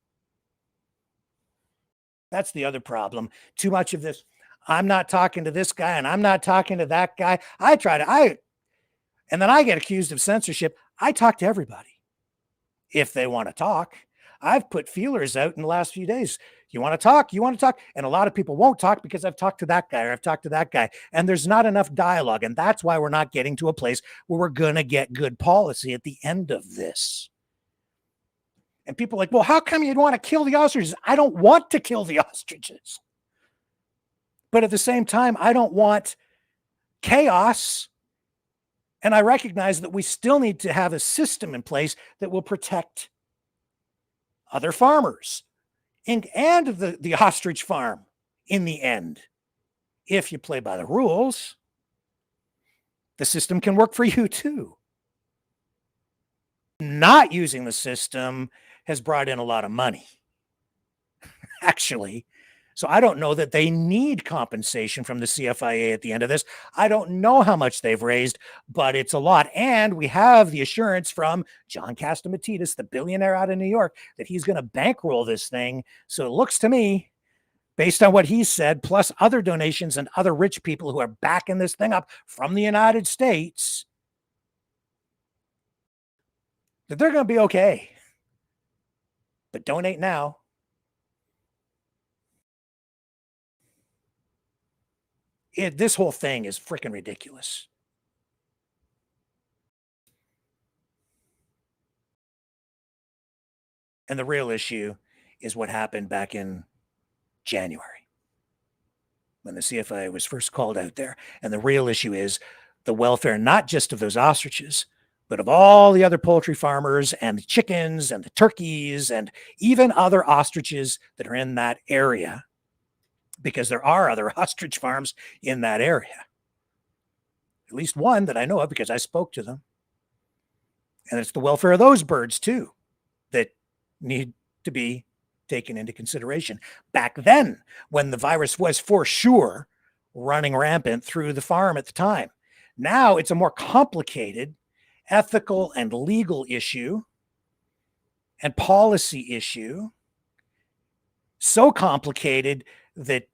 [SPEAKER 2] That's the other problem. Too much of this. I'm not talking to this guy and I'm not talking to that guy. And then I get accused of censorship. I talk to everybody if they want to talk. I've put feelers out in the last few days. You want to talk? You want to talk? And a lot of people won't talk because I've talked to that guy or I've talked to that guy. And there's not enough dialogue. And that's why we're not getting to a place where we're going to get good policy at the end of this. And people are like, well, how come you'd want to kill the ostriches? I don't want to kill the ostriches. But at the same time, I don't want chaos. And I recognize that we still need to have a system in place that will protect other farmers and the ostrich farm in the end. If you play by the rules, the system can work for you too. Not using the system has brought in a lot of money, actually. So I don't know that they need compensation from the CFIA at the end of this. I don't know how much they've raised, but it's a lot. And we have the assurance from John Catsimatidis, the billionaire out of New York, that he's going to bankroll this thing. So it looks to me, based on what he said, plus other donations and other rich people who are backing this thing up from the United States, that they're going to be okay. But donate now. This whole thing is freaking ridiculous. And the real issue is what happened back in January when the CFIA was first called out there. And the real issue is the welfare, not just of those ostriches, But of all the other poultry farmers and the chickens and the turkeys and even other ostriches that are in that area, because there are other ostrich farms in that area, at least one that I know of because I spoke to them. And it's the welfare of those birds too that need to be taken into consideration. Back then, when the virus was for sure running rampant through the farm at the time. Now it's a more complicated ethical and legal issue and policy issue. So complicated that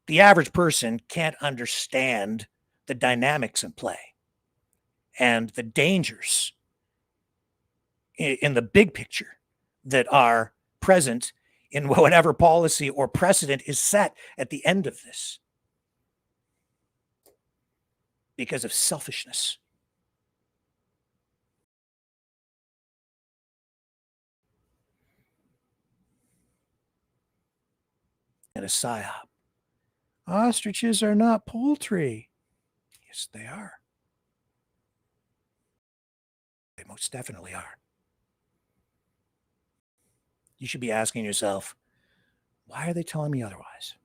[SPEAKER 2] the average person can't understand the dynamics in play and the dangers in the big picture that are present in whatever policy or precedent is set at the end of this because of selfishness. And a psyop. Ostriches are not poultry. Yes, they are. They most definitely are. You should be asking yourself, why are they telling me otherwise?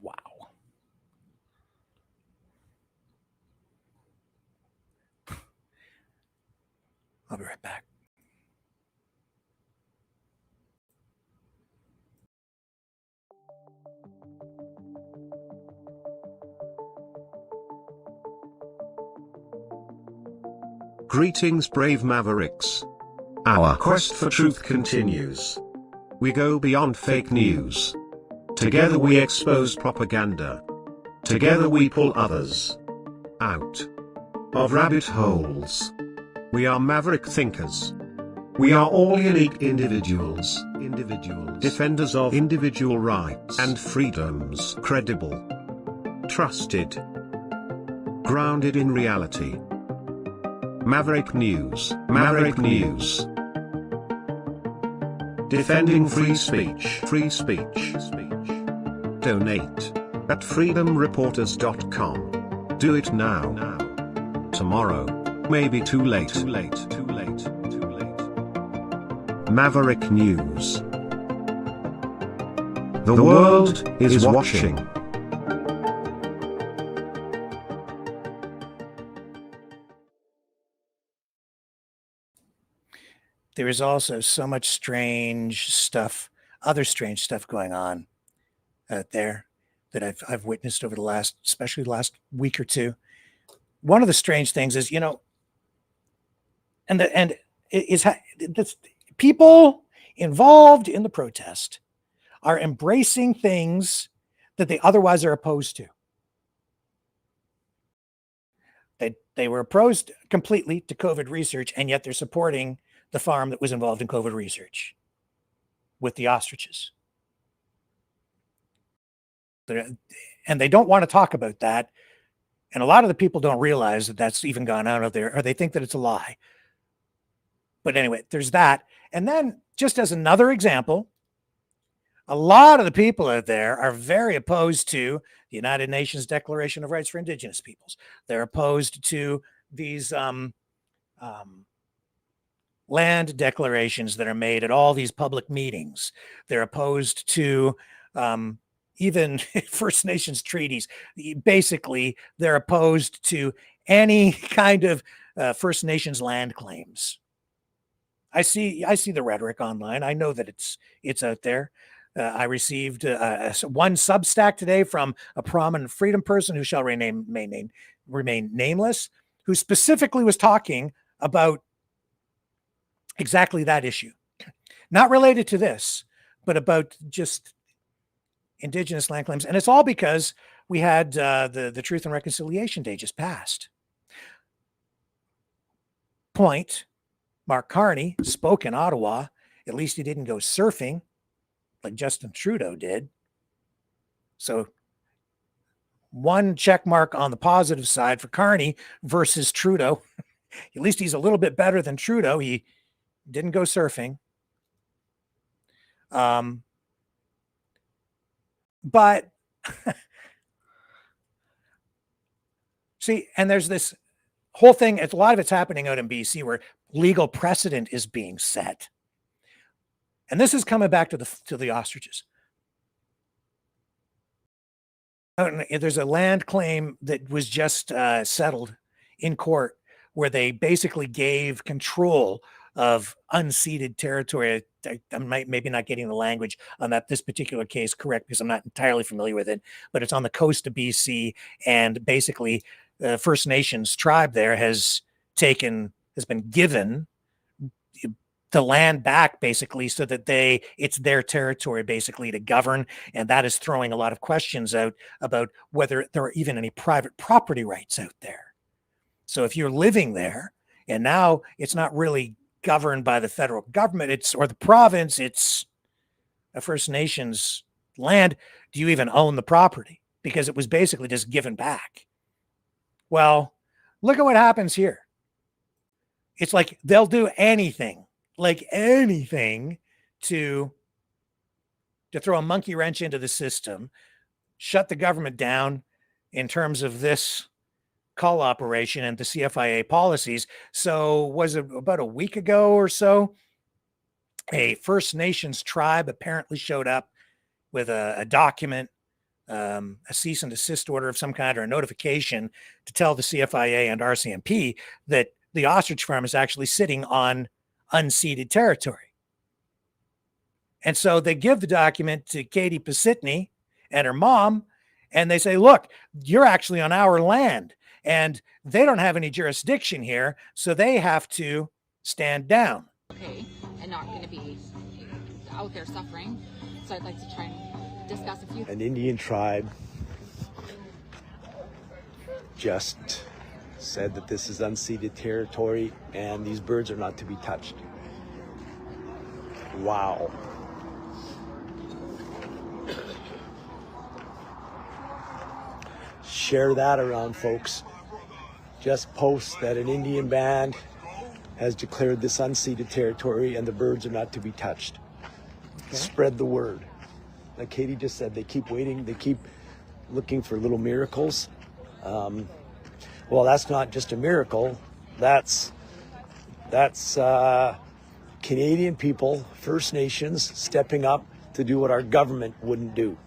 [SPEAKER 2] Wow. I'll be right back.
[SPEAKER 1] Greetings, brave Mavericks. Our quest for truth continues. We go beyond fake news. Together we expose propaganda. Together we pull others out of rabbit holes. We are maverick thinkers. We are all unique individuals. Defenders of individual rights and freedoms. Credible. Trusted. Grounded in reality. Maverick News. Maverick News. Defending free speech. Free speech. Donate at freedomreporters.com. Do it now. Tomorrow may be too late. Maverick News. The world is watching.
[SPEAKER 2] There is also so much strange stuff, other strange stuff going on out there that I've witnessed over the last, especially the last week or two. One of the strange things is, this people involved in the protest are embracing things that they otherwise are opposed to. They were opposed completely to COVID research, and yet they're supporting the farm that was involved in COVID research with the ostriches. And they don't want to talk about that. And a lot of the people don't realize that that's even gone out of there, or they think that it's a lie. But anyway, there's that. And then just as another example, a lot of the people out there are very opposed to the United Nations Declaration of Rights for Indigenous Peoples. They're opposed to these land declarations that are made at all these public meetings. They're opposed to even First Nations treaties. Basically, they're opposed to any kind of First Nations land claims. I see the rhetoric online. I know that it's out there. I received one Substack today from a prominent freedom person who shall remain nameless, who specifically was talking about exactly that issue, not related to this, but about just Indigenous land claims. And it's all because we had the Truth and Reconciliation Day just passed. Point, Mark Carney spoke in Ottawa. At least he didn't go surfing like Justin Trudeau did. So one check mark on the positive side for Carney versus Trudeau. At least he's a little bit better than Trudeau. He didn't go surfing. But See, and there's this whole thing, a lot of it's happening out in BC where legal precedent is being set. And this is coming back to the ostriches. There's a land claim that was just settled in court where they basically gave control of unceded territory. I'm maybe not getting the language on this particular case correct because I'm not entirely familiar with it, but it's on the coast of BC, and basically the First Nations tribe there has been given the land back basically so that it's their territory basically to govern. And that is throwing a lot of questions out about whether there are even any private property rights out there. So if you're living there and now it's not really governed by the federal government, or the province, it's a First Nations land, do you even own the property? Because it was basically just given back. Well, look at what happens here. It's like they'll do anything to throw a monkey wrench into the system, shut the government down in terms of this call operation and the CFIA policies. So was it about a week ago or so, a First Nations tribe apparently showed up with a document, a cease and desist order of some kind, or a notification to tell the CFIA and RCMP that the ostrich farm is actually sitting on unceded territory. And so they give the document to Katie Pisitny and her mom, and they say, look, you're actually on our land, and they don't have any jurisdiction here, so they have to stand down.
[SPEAKER 5] Okay, and not going to be out there suffering. So I'd like to try and discuss a few.
[SPEAKER 9] An Indian tribe just said that this is unceded territory and these birds are not to be touched. Wow. Share that around, folks. Just post that an Indian band has declared this unceded territory and the birds are not to be touched. Okay. Spread the word. Like Katie just said, they keep waiting, they keep looking for little miracles. Well, that's not just a miracle. That's Canadian people, First Nations, stepping up to do what our government wouldn't do.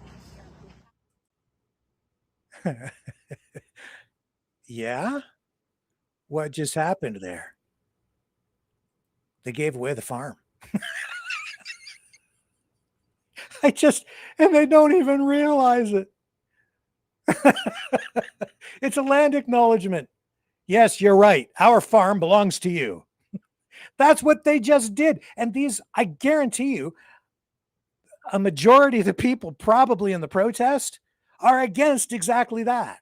[SPEAKER 2] Yeah? What just happened there? They gave away the farm. And they don't even realize it. It's a land acknowledgement. Yes, you're right. Our farm belongs to you. That's what they just did. And I guarantee you, a majority of the people probably in the protest are against exactly that.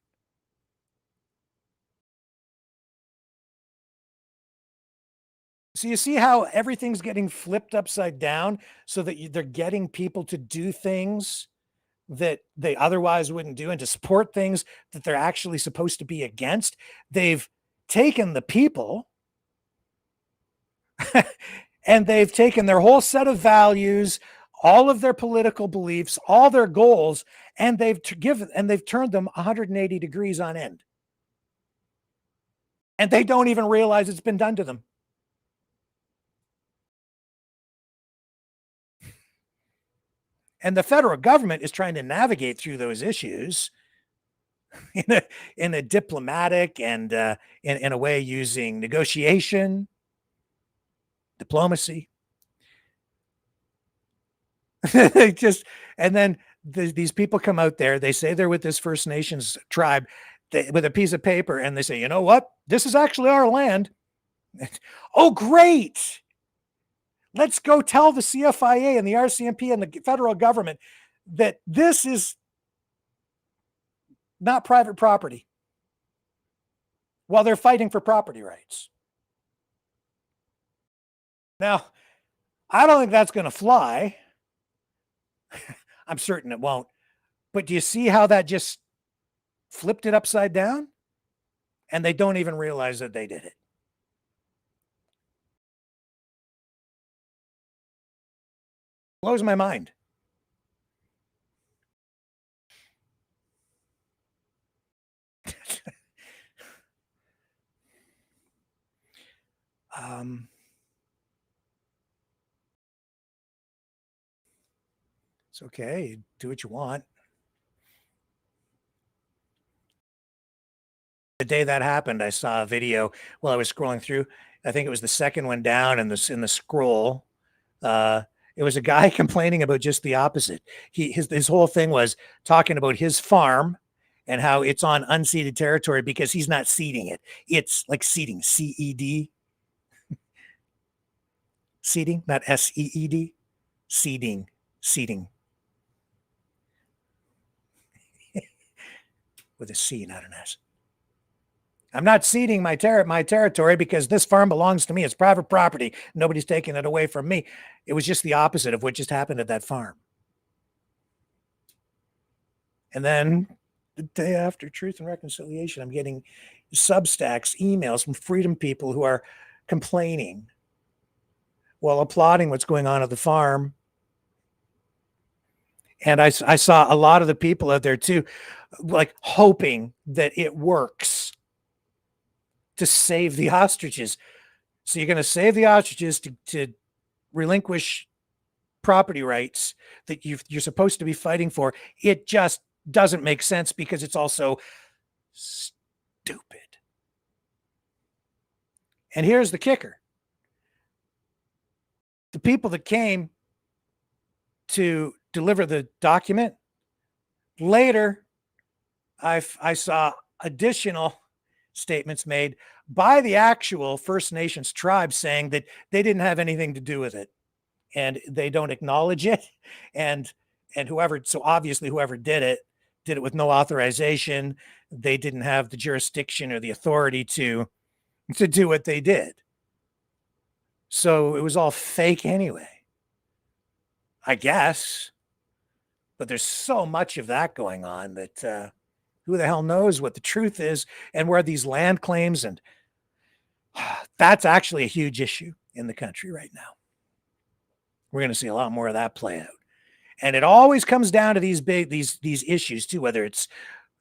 [SPEAKER 2] So you see how everything's getting flipped upside down so that they're getting people to do things that they otherwise wouldn't do and to support things that they're actually supposed to be against. They've taken the people and they've taken their whole set of values, all of their political beliefs, all their goals, and they've turned them 180 degrees on end. And they don't even realize it's been done to them. And the federal government is trying to navigate through those issues in a diplomatic and in a way using negotiation, diplomacy. And then these people come out there, they say they're with this First Nations tribe with a piece of paper, and they say, you know what? This is actually our land. Oh, great. Let's go tell the CFIA and the RCMP and the federal government that this is not private property while they're fighting for property rights. Now, I don't think that's going to fly. I'm certain it won't. But do you see how that just flipped it upside down? And they don't even realize that they did it. Blows my mind. It's okay. Do what you want. The day that happened, I saw a video while I was scrolling through. I think it was the second one down in the scroll. It was a guy complaining about just the opposite. His whole thing was talking about his farm and how it's on unceded territory because he's not seeding it. It's like seeding, C-E-D. Seeding, not S-E-E-D. Seeding. With a C, not an S. I'm not ceding my territory because this farm belongs to me. It's private property. Nobody's taking it away from me. It was just the opposite of what just happened at that farm. And then the day after Truth and Reconciliation, I'm getting Substacks, emails from Freedom people who are complaining while applauding what's going on at the farm. And I saw a lot of the people out there too, like hoping that it works to save the ostriches. So you're going to save the ostriches to relinquish property rights that you're supposed to be fighting for. It just doesn't make sense because it's also stupid. And here's the kicker. The people that came to deliver the document, later I saw additional statements made by the actual First Nations tribes saying that they didn't have anything to do with it and they don't acknowledge it. And so obviously whoever did it with no authorization. They didn't have the jurisdiction or the authority to do what they did. So it was all fake anyway, I guess. But there's so much of that going on that who the hell knows what the truth is and where these land claims, and that's actually a huge issue in the country right now. We're going to see a lot more of that play out. And it always comes down to these issues too, whether it's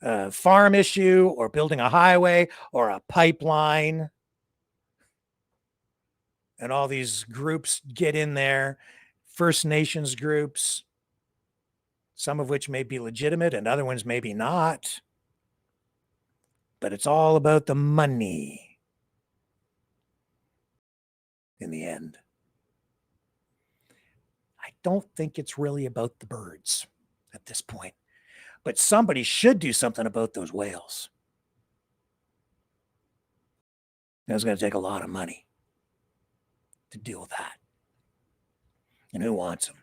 [SPEAKER 2] a farm issue or building a highway or a pipeline. And all these groups get in there, First Nations groups, some of which may be legitimate and other ones maybe not. But it's all about the money in the end. I don't think it's really about the birds at this point. But somebody should do something about those whales. And it's going to take a lot of money to deal with that. And who wants them?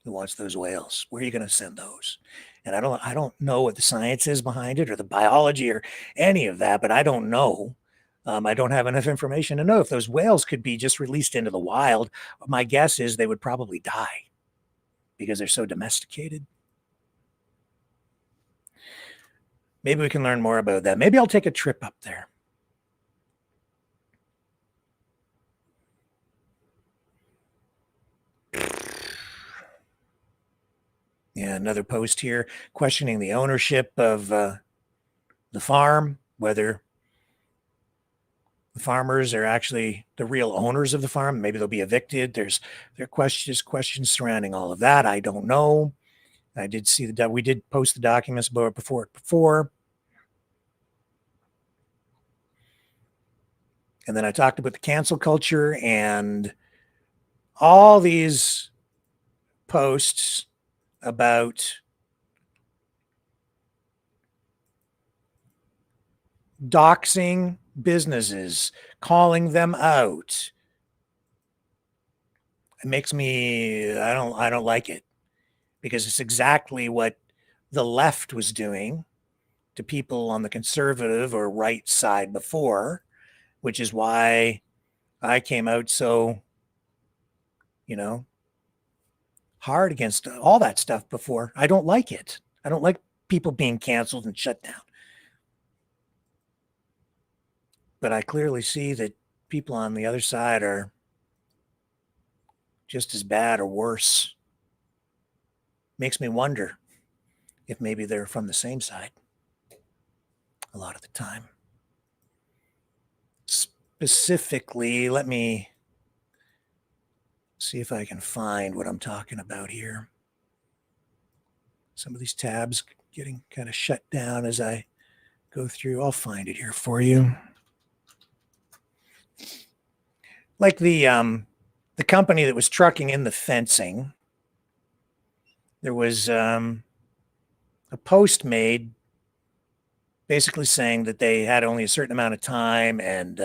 [SPEAKER 2] Who wants those whales? Where are you going to send those? And I don't know what the science is behind it or the biology or any of that, but I don't know. I don't have enough information to know if those whales could be just released into the wild. My guess is they would probably die because they're so domesticated. Maybe we can learn more about that. Maybe I'll take a trip up there. Yeah, another post here questioning the ownership of the farm, whether the farmers are actually the real owners of the farm. Maybe they'll be evicted. There are questions surrounding all of that. I don't know. I did see we did post the documents about it before. And then I talked about the cancel culture and all these posts about doxing businesses, calling them out. It makes me, I don't like it because it's exactly what the left was doing to people on the conservative or right side before, which is why I came out so, hard against all that stuff before. I don't like it. I don't like people being canceled and shut down. But I clearly see that people on the other side are just as bad or worse. Makes me wonder if maybe they're from the same side a lot of the time. specifically, let me see if I can find what I'm talking about here. Some of these tabs getting kind of shut down as I go through. I'll find it here for you. Like the company that was trucking in the fencing, there was a post made basically saying that they had only a certain amount of time, and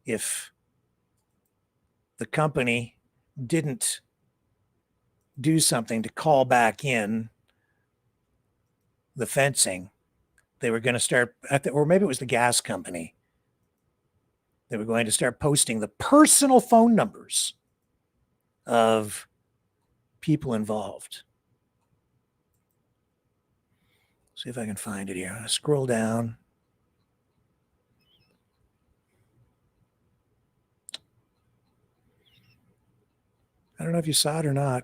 [SPEAKER 2] if the company didn't do something to call back in the fencing, they were going to start, or maybe it was the gas company, they were going to start posting the personal phone numbers of people involved. See if I can find it here. I'm going to scroll down. I don't know if you saw it or not.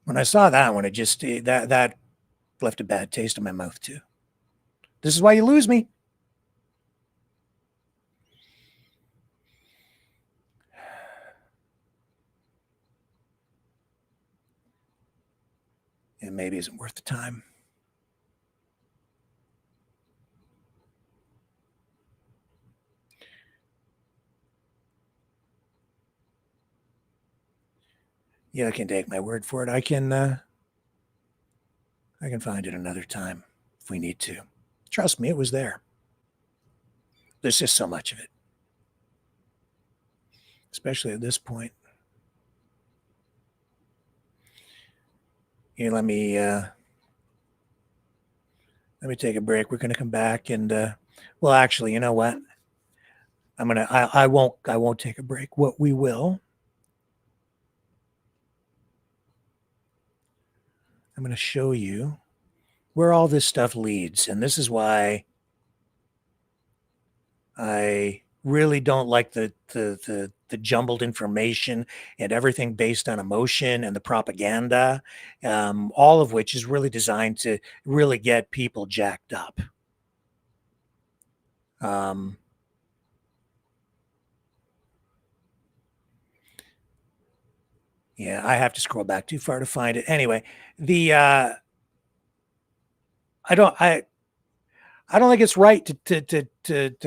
[SPEAKER 2] When I saw that one, it just, that left a bad taste in my mouth too. This is why you lose me. It maybe isn't worth the time. Yeah, I can take my word for it. I can find it another time if we need to. Trust me, it was there. There's just so much of it, especially at this point. Here, let me take a break. We're going to come back and well, actually, you know what? I won't take a break. What we will, I'm going to show you where all this stuff leads. And this is why I really don't like the jumbled information and everything based on emotion and the propaganda, all of which is really designed to really get people jacked up. Yeah, I have to scroll back too far to find it. Anyway, I don't think it's right to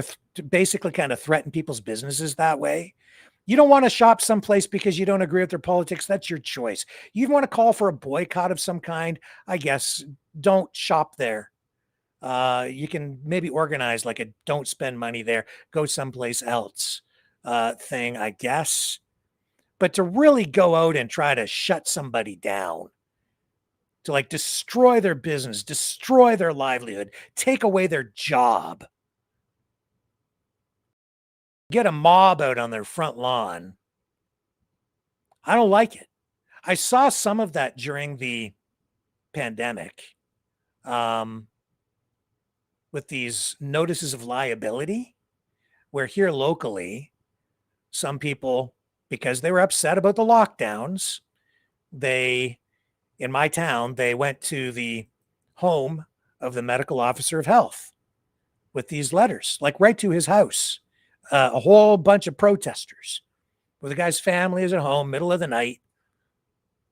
[SPEAKER 2] basically kind of threaten people's businesses that way. You don't want to shop someplace because you don't agree with their politics. That's your choice. You want to call for a boycott of some kind, I guess. Don't shop there. You can maybe organize like a don't spend money there, go someplace else thing, I guess. But to really go out and try to shut somebody down, to like destroy their business, destroy their livelihood, take away their job, get a mob out on their front lawn, I don't like it. I saw some of that during the pandemic with these notices of liability, where here locally, some people, because they were upset about the lockdowns, in my town, they went to the home of the medical officer of health with these letters, like right to his house, a whole bunch of protesters where the guy's family is at home, middle of the night.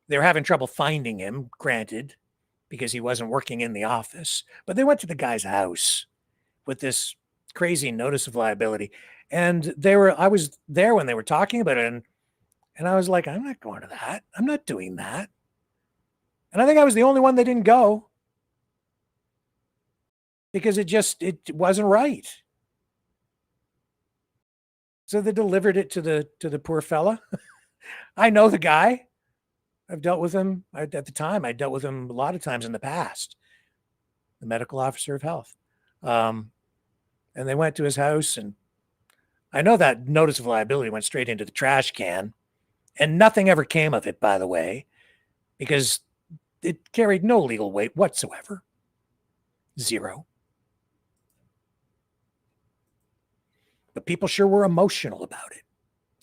[SPEAKER 2] They were having trouble finding him, granted, because he wasn't working in the office, but they went to the guy's house with this crazy notice of liability. And I was there when they were talking about it. And I was like, I'm not going to that. I'm not doing that. And I think I was the only one that didn't go because it wasn't right. So they delivered it to the poor fella. I know the guy. I've dealt with him at the time. I dealt with him a lot of times in the past, the medical officer of health. And they went to his house, and I know that notice of liability went straight into the trash can, and nothing ever came of it, by the way, because it carried no legal weight whatsoever. Zero. But people sure were emotional about it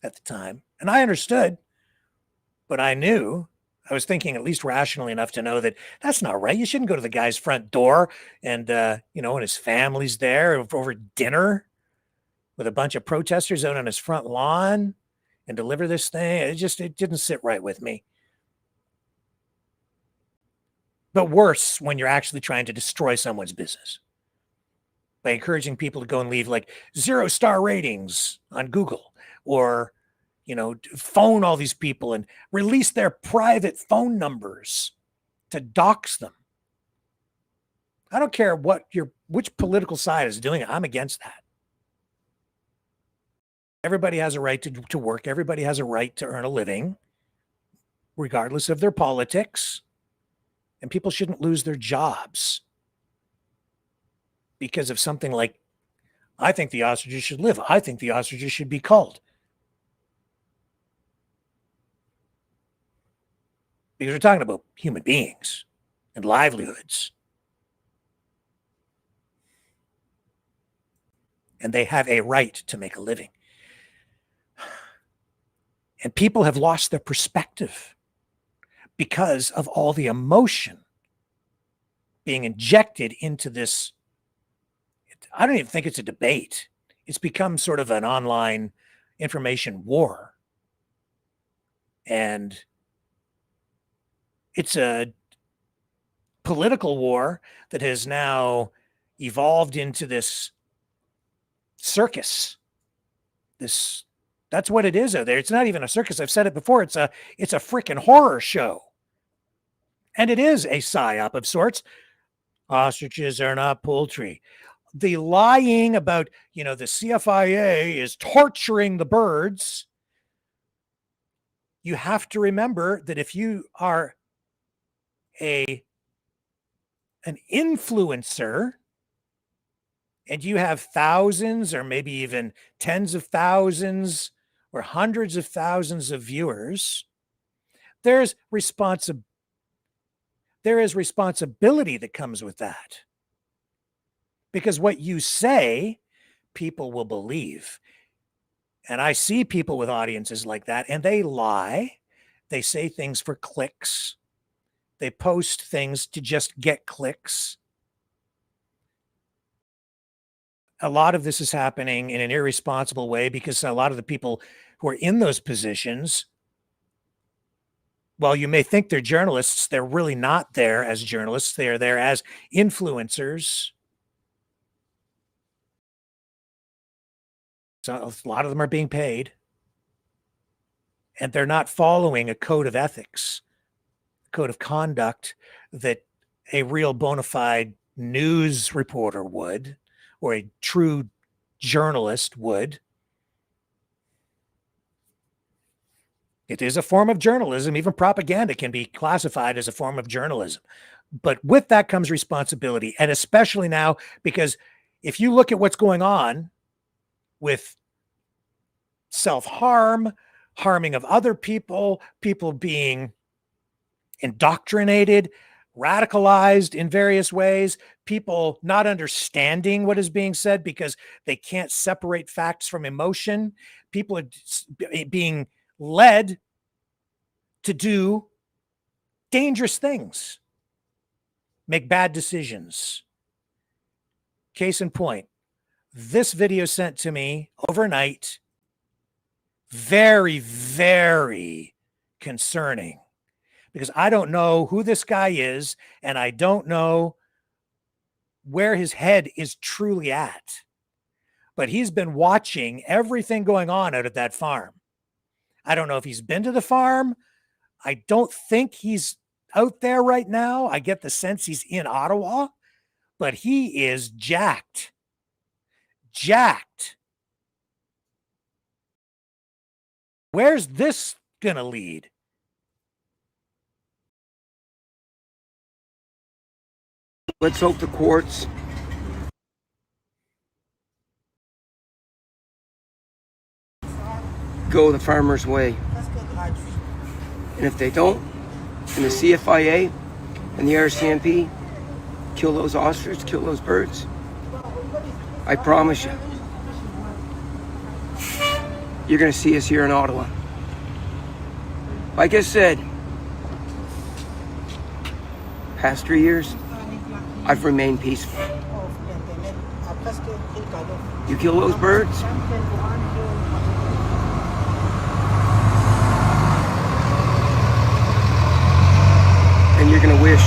[SPEAKER 2] at the time. And I understood, but I knew I was thinking at least rationally enough to know that that's not right. You shouldn't go to the guy's front door and, you know, and his family's there over dinner with a bunch of protesters out on his front lawn and deliver this thing. It didn't sit right with me. But worse when you're actually trying to destroy someone's business by encouraging people to go and leave like 0-star ratings on Google, or, you know, phone all these people and release their private phone numbers to dox them. I don't care which political side is doing it. I'm against that. Everybody has a right to work. Everybody has a right to earn a living, regardless of their politics. And people shouldn't lose their jobs because of something like, I think the ostriches should live. I think the ostriches should be culled. Because we're talking about human beings and livelihoods. And they have a right to make a living. And people have lost their perspective because of all the emotion being injected into this. I don't even think it's a debate. It's become sort of an online information war. And it's a political war that has now evolved into this circus. That's what it is out there. It's not even a circus. I've said it before. It's a freaking horror show. And it is a psyop of sorts. Ostriches are not poultry. The lying about, you know, the CFIA is torturing the birds. You have to remember that if you are an influencer and you have thousands or maybe even tens of thousands or hundreds of thousands of viewers, there is responsibility that comes with that. Because what you say, people will believe. And I see people with audiences like that, and they lie. They say things for clicks. They post things to just get clicks. A lot of this is happening in an irresponsible way because a lot of the people who are in those positions, while you may think they're journalists, they're really not there as journalists. They're there as influencers. So a lot of them are being paid, and they're not following a code of ethics, a code of conduct that a real bona fide news reporter would, or a true journalist would. It is a form of journalism. Even propaganda can be classified as a form of journalism. But with that comes responsibility. And especially now, because if you look at what's going on with self-harm, harming of other people, people being indoctrinated, radicalized in various ways, people not understanding what is being said because they can't separate facts from emotion, people are being led to do dangerous things, make bad decisions. Case in point, this video sent to me overnight, very, very concerning, because I don't know who this guy is, and I don't know where his head is truly at. But he's been watching everything going on out at that farm. I don't know if he's been to the farm. I don't think he's out there right now. I get the sense he's in Ottawa, but he is jacked. Jacked. Where's this going to lead?
[SPEAKER 11] Let's hope the courts go the farmer's way. And if they don't, and the CFIA and the RCMP kill those ostriches, kill those birds, I promise you, you're going to see us here in Ottawa. Like I said, past 3 years, I've remained peaceful. You kill those birds, and you're gonna wish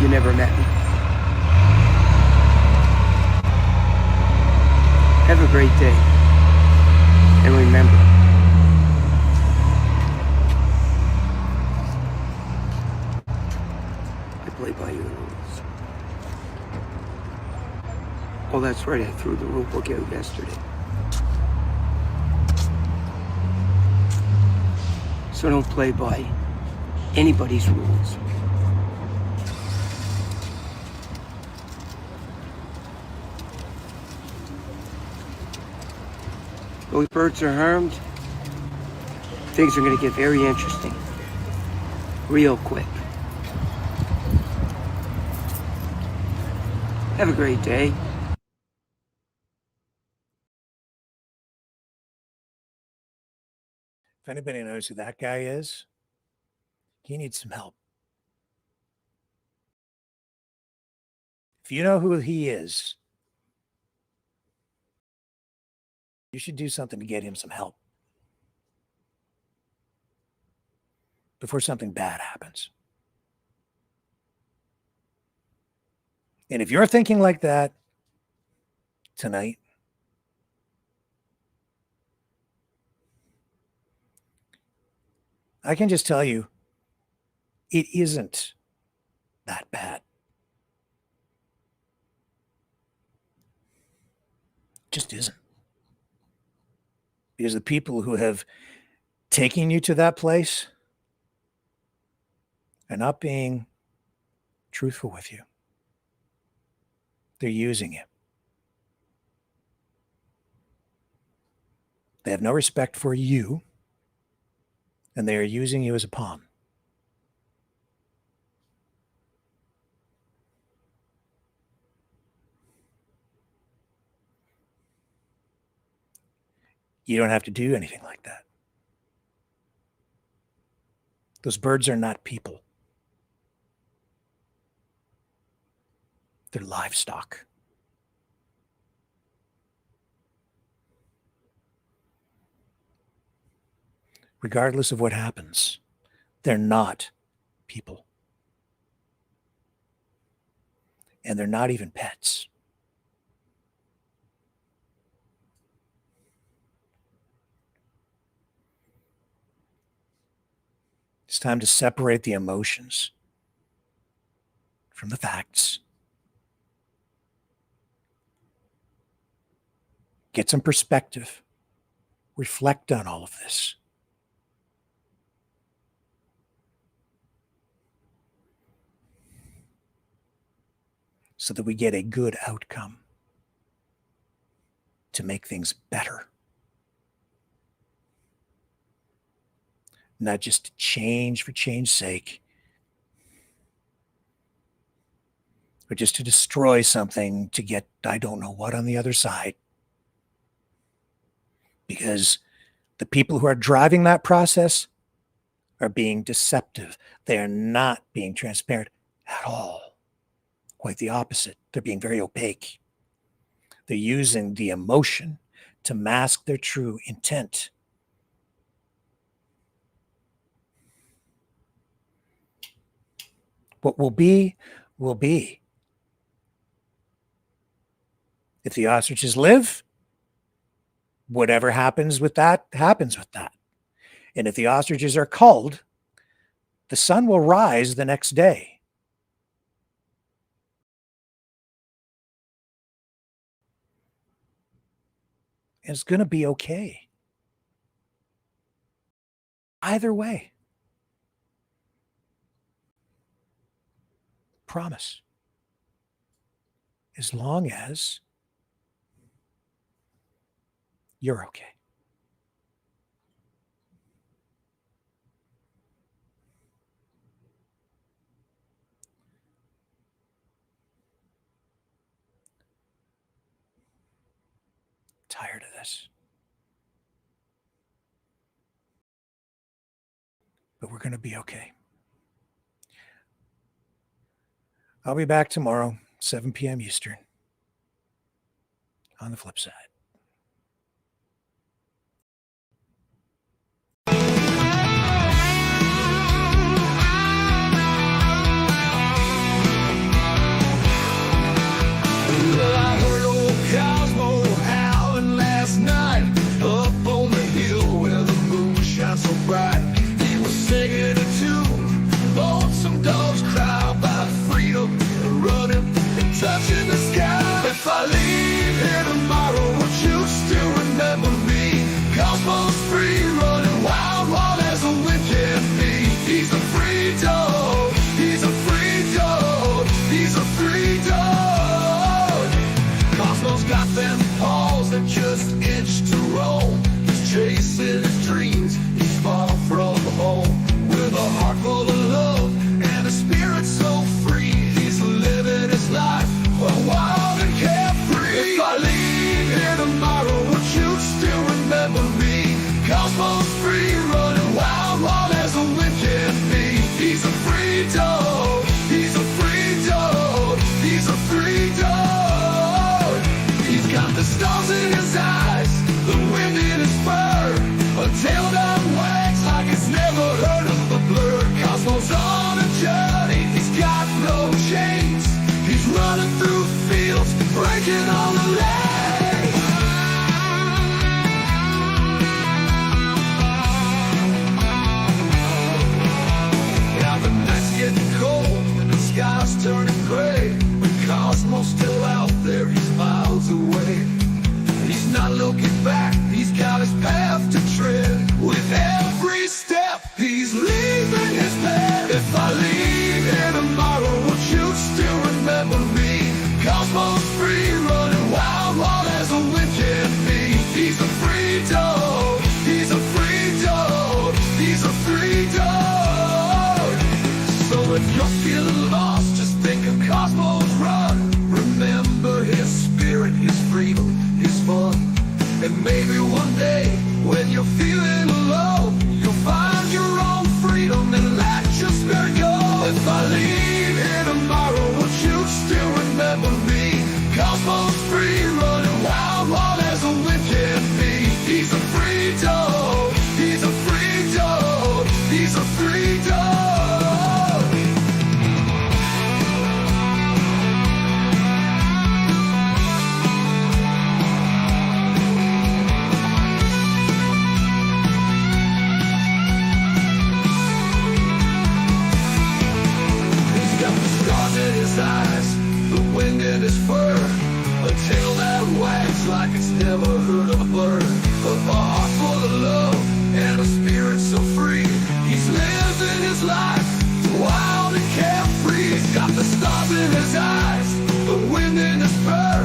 [SPEAKER 11] you never met me. Have a great day, and remember, I play by your rules. Oh, that's right, I threw the rule book out yesterday. So don't play by anybody's rules. Those birds are harmed. Things are going to get very interesting real quick. Have a great day.
[SPEAKER 2] If anybody knows who that guy is, he needs some help. If you know who he is, you should do something to get him some help before something bad happens. And if you're thinking like that tonight, I can just tell you, it isn't that bad. It just isn't. Because the people who have taken you to that place are not being truthful with you. They're using you. They have no respect for you, and they are using you as a pawn. You don't have to do anything like that. Those birds are not people. They're livestock. Regardless of what happens, they're not people. And they're not even pets. It's time to separate the emotions from the facts. Get some perspective. Reflect on all of this. So that we get a good outcome to make things better. Not just to change for change's sake, or just to destroy something to get I don't know what on the other side. Because the people who are driving that process are being deceptive. They are not being transparent at all. Quite the opposite. They're being very opaque. They're using the emotion to mask their true intent. What will be, will be. If the ostriches live, whatever happens with that, happens with that. And if the ostriches are culled, the sun will rise the next day. And it's going to be okay. Either way. Promise. As long as you're okay. Tired of this. But we're going to be okay. I'll be back tomorrow, 7 p.m. Eastern, on the flip side.
[SPEAKER 12] I heard old Cosmo howling last night up on the hill where the moon shines so bright. He was singing a tune, lonesome dogs cry about freedom, running and touching the sky. If I leave here tomorrow, would you still remember me? Cosmo's free, running wild, wild as the wind can be. He's a free dog, he's a free dog, he's a free dog. Cosmo's got them paws that just itch to roam. He's chasing his dreams, he's far from home. With a heart full of love and a spirit so free, he's living his life wild and carefree. If I leave here tomorrow, would you still remember me? Cosmo's free, running wild, wild as the wind can be. He's a free dog, he's a free dog, he's a free dog. He's got the stars in his eyes, the wind in his fur, a tail that wags like it's never heard of a blur. Cosmo's on a journey, he's got no chains. He's running through fields, breaking all the lanes. Now the night's getting cold, the sky's turning gray. But Cosmo's still out there, he's miles away. He's not looking back, he's got his path to tread. With every step, he's leaving his path. If I leave here tomorrow, would you still remember me? Cosmo's free, running wild, wild as the wind can be. He's a free dog, he's a free dog, he's a free dog. So if you're feeling lost, just think of Cosmo's run. Remember his spirit, his freedom, his fun. And maybe one day, when you're feeling alone, you'll find your own freedom and let your spirit go. If I leave here tomorrow, would you still remember me? Cosmo's free, running wild, wild as the wind can be. He's a free dog, he's a free dog, he's a free dog. His eyes, the wind in his fur, a tail that wags like it's never heard of a bird. A heart full of love and a spirit so free. He's living his life wild and carefree. He's got the stars in his eyes, the wind in his fur,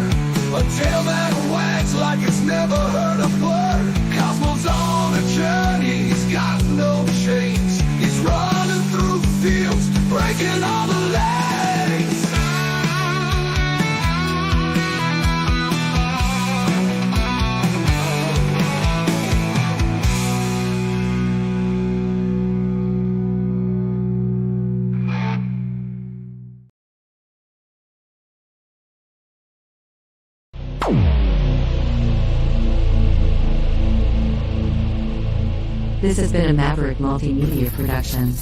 [SPEAKER 12] a tail that wags like it's never heard a word. Cosmo's on a journey, he's got no chains. He's running through fields, breaking all the lanes.
[SPEAKER 13] This has been a Maverick Multimedia production.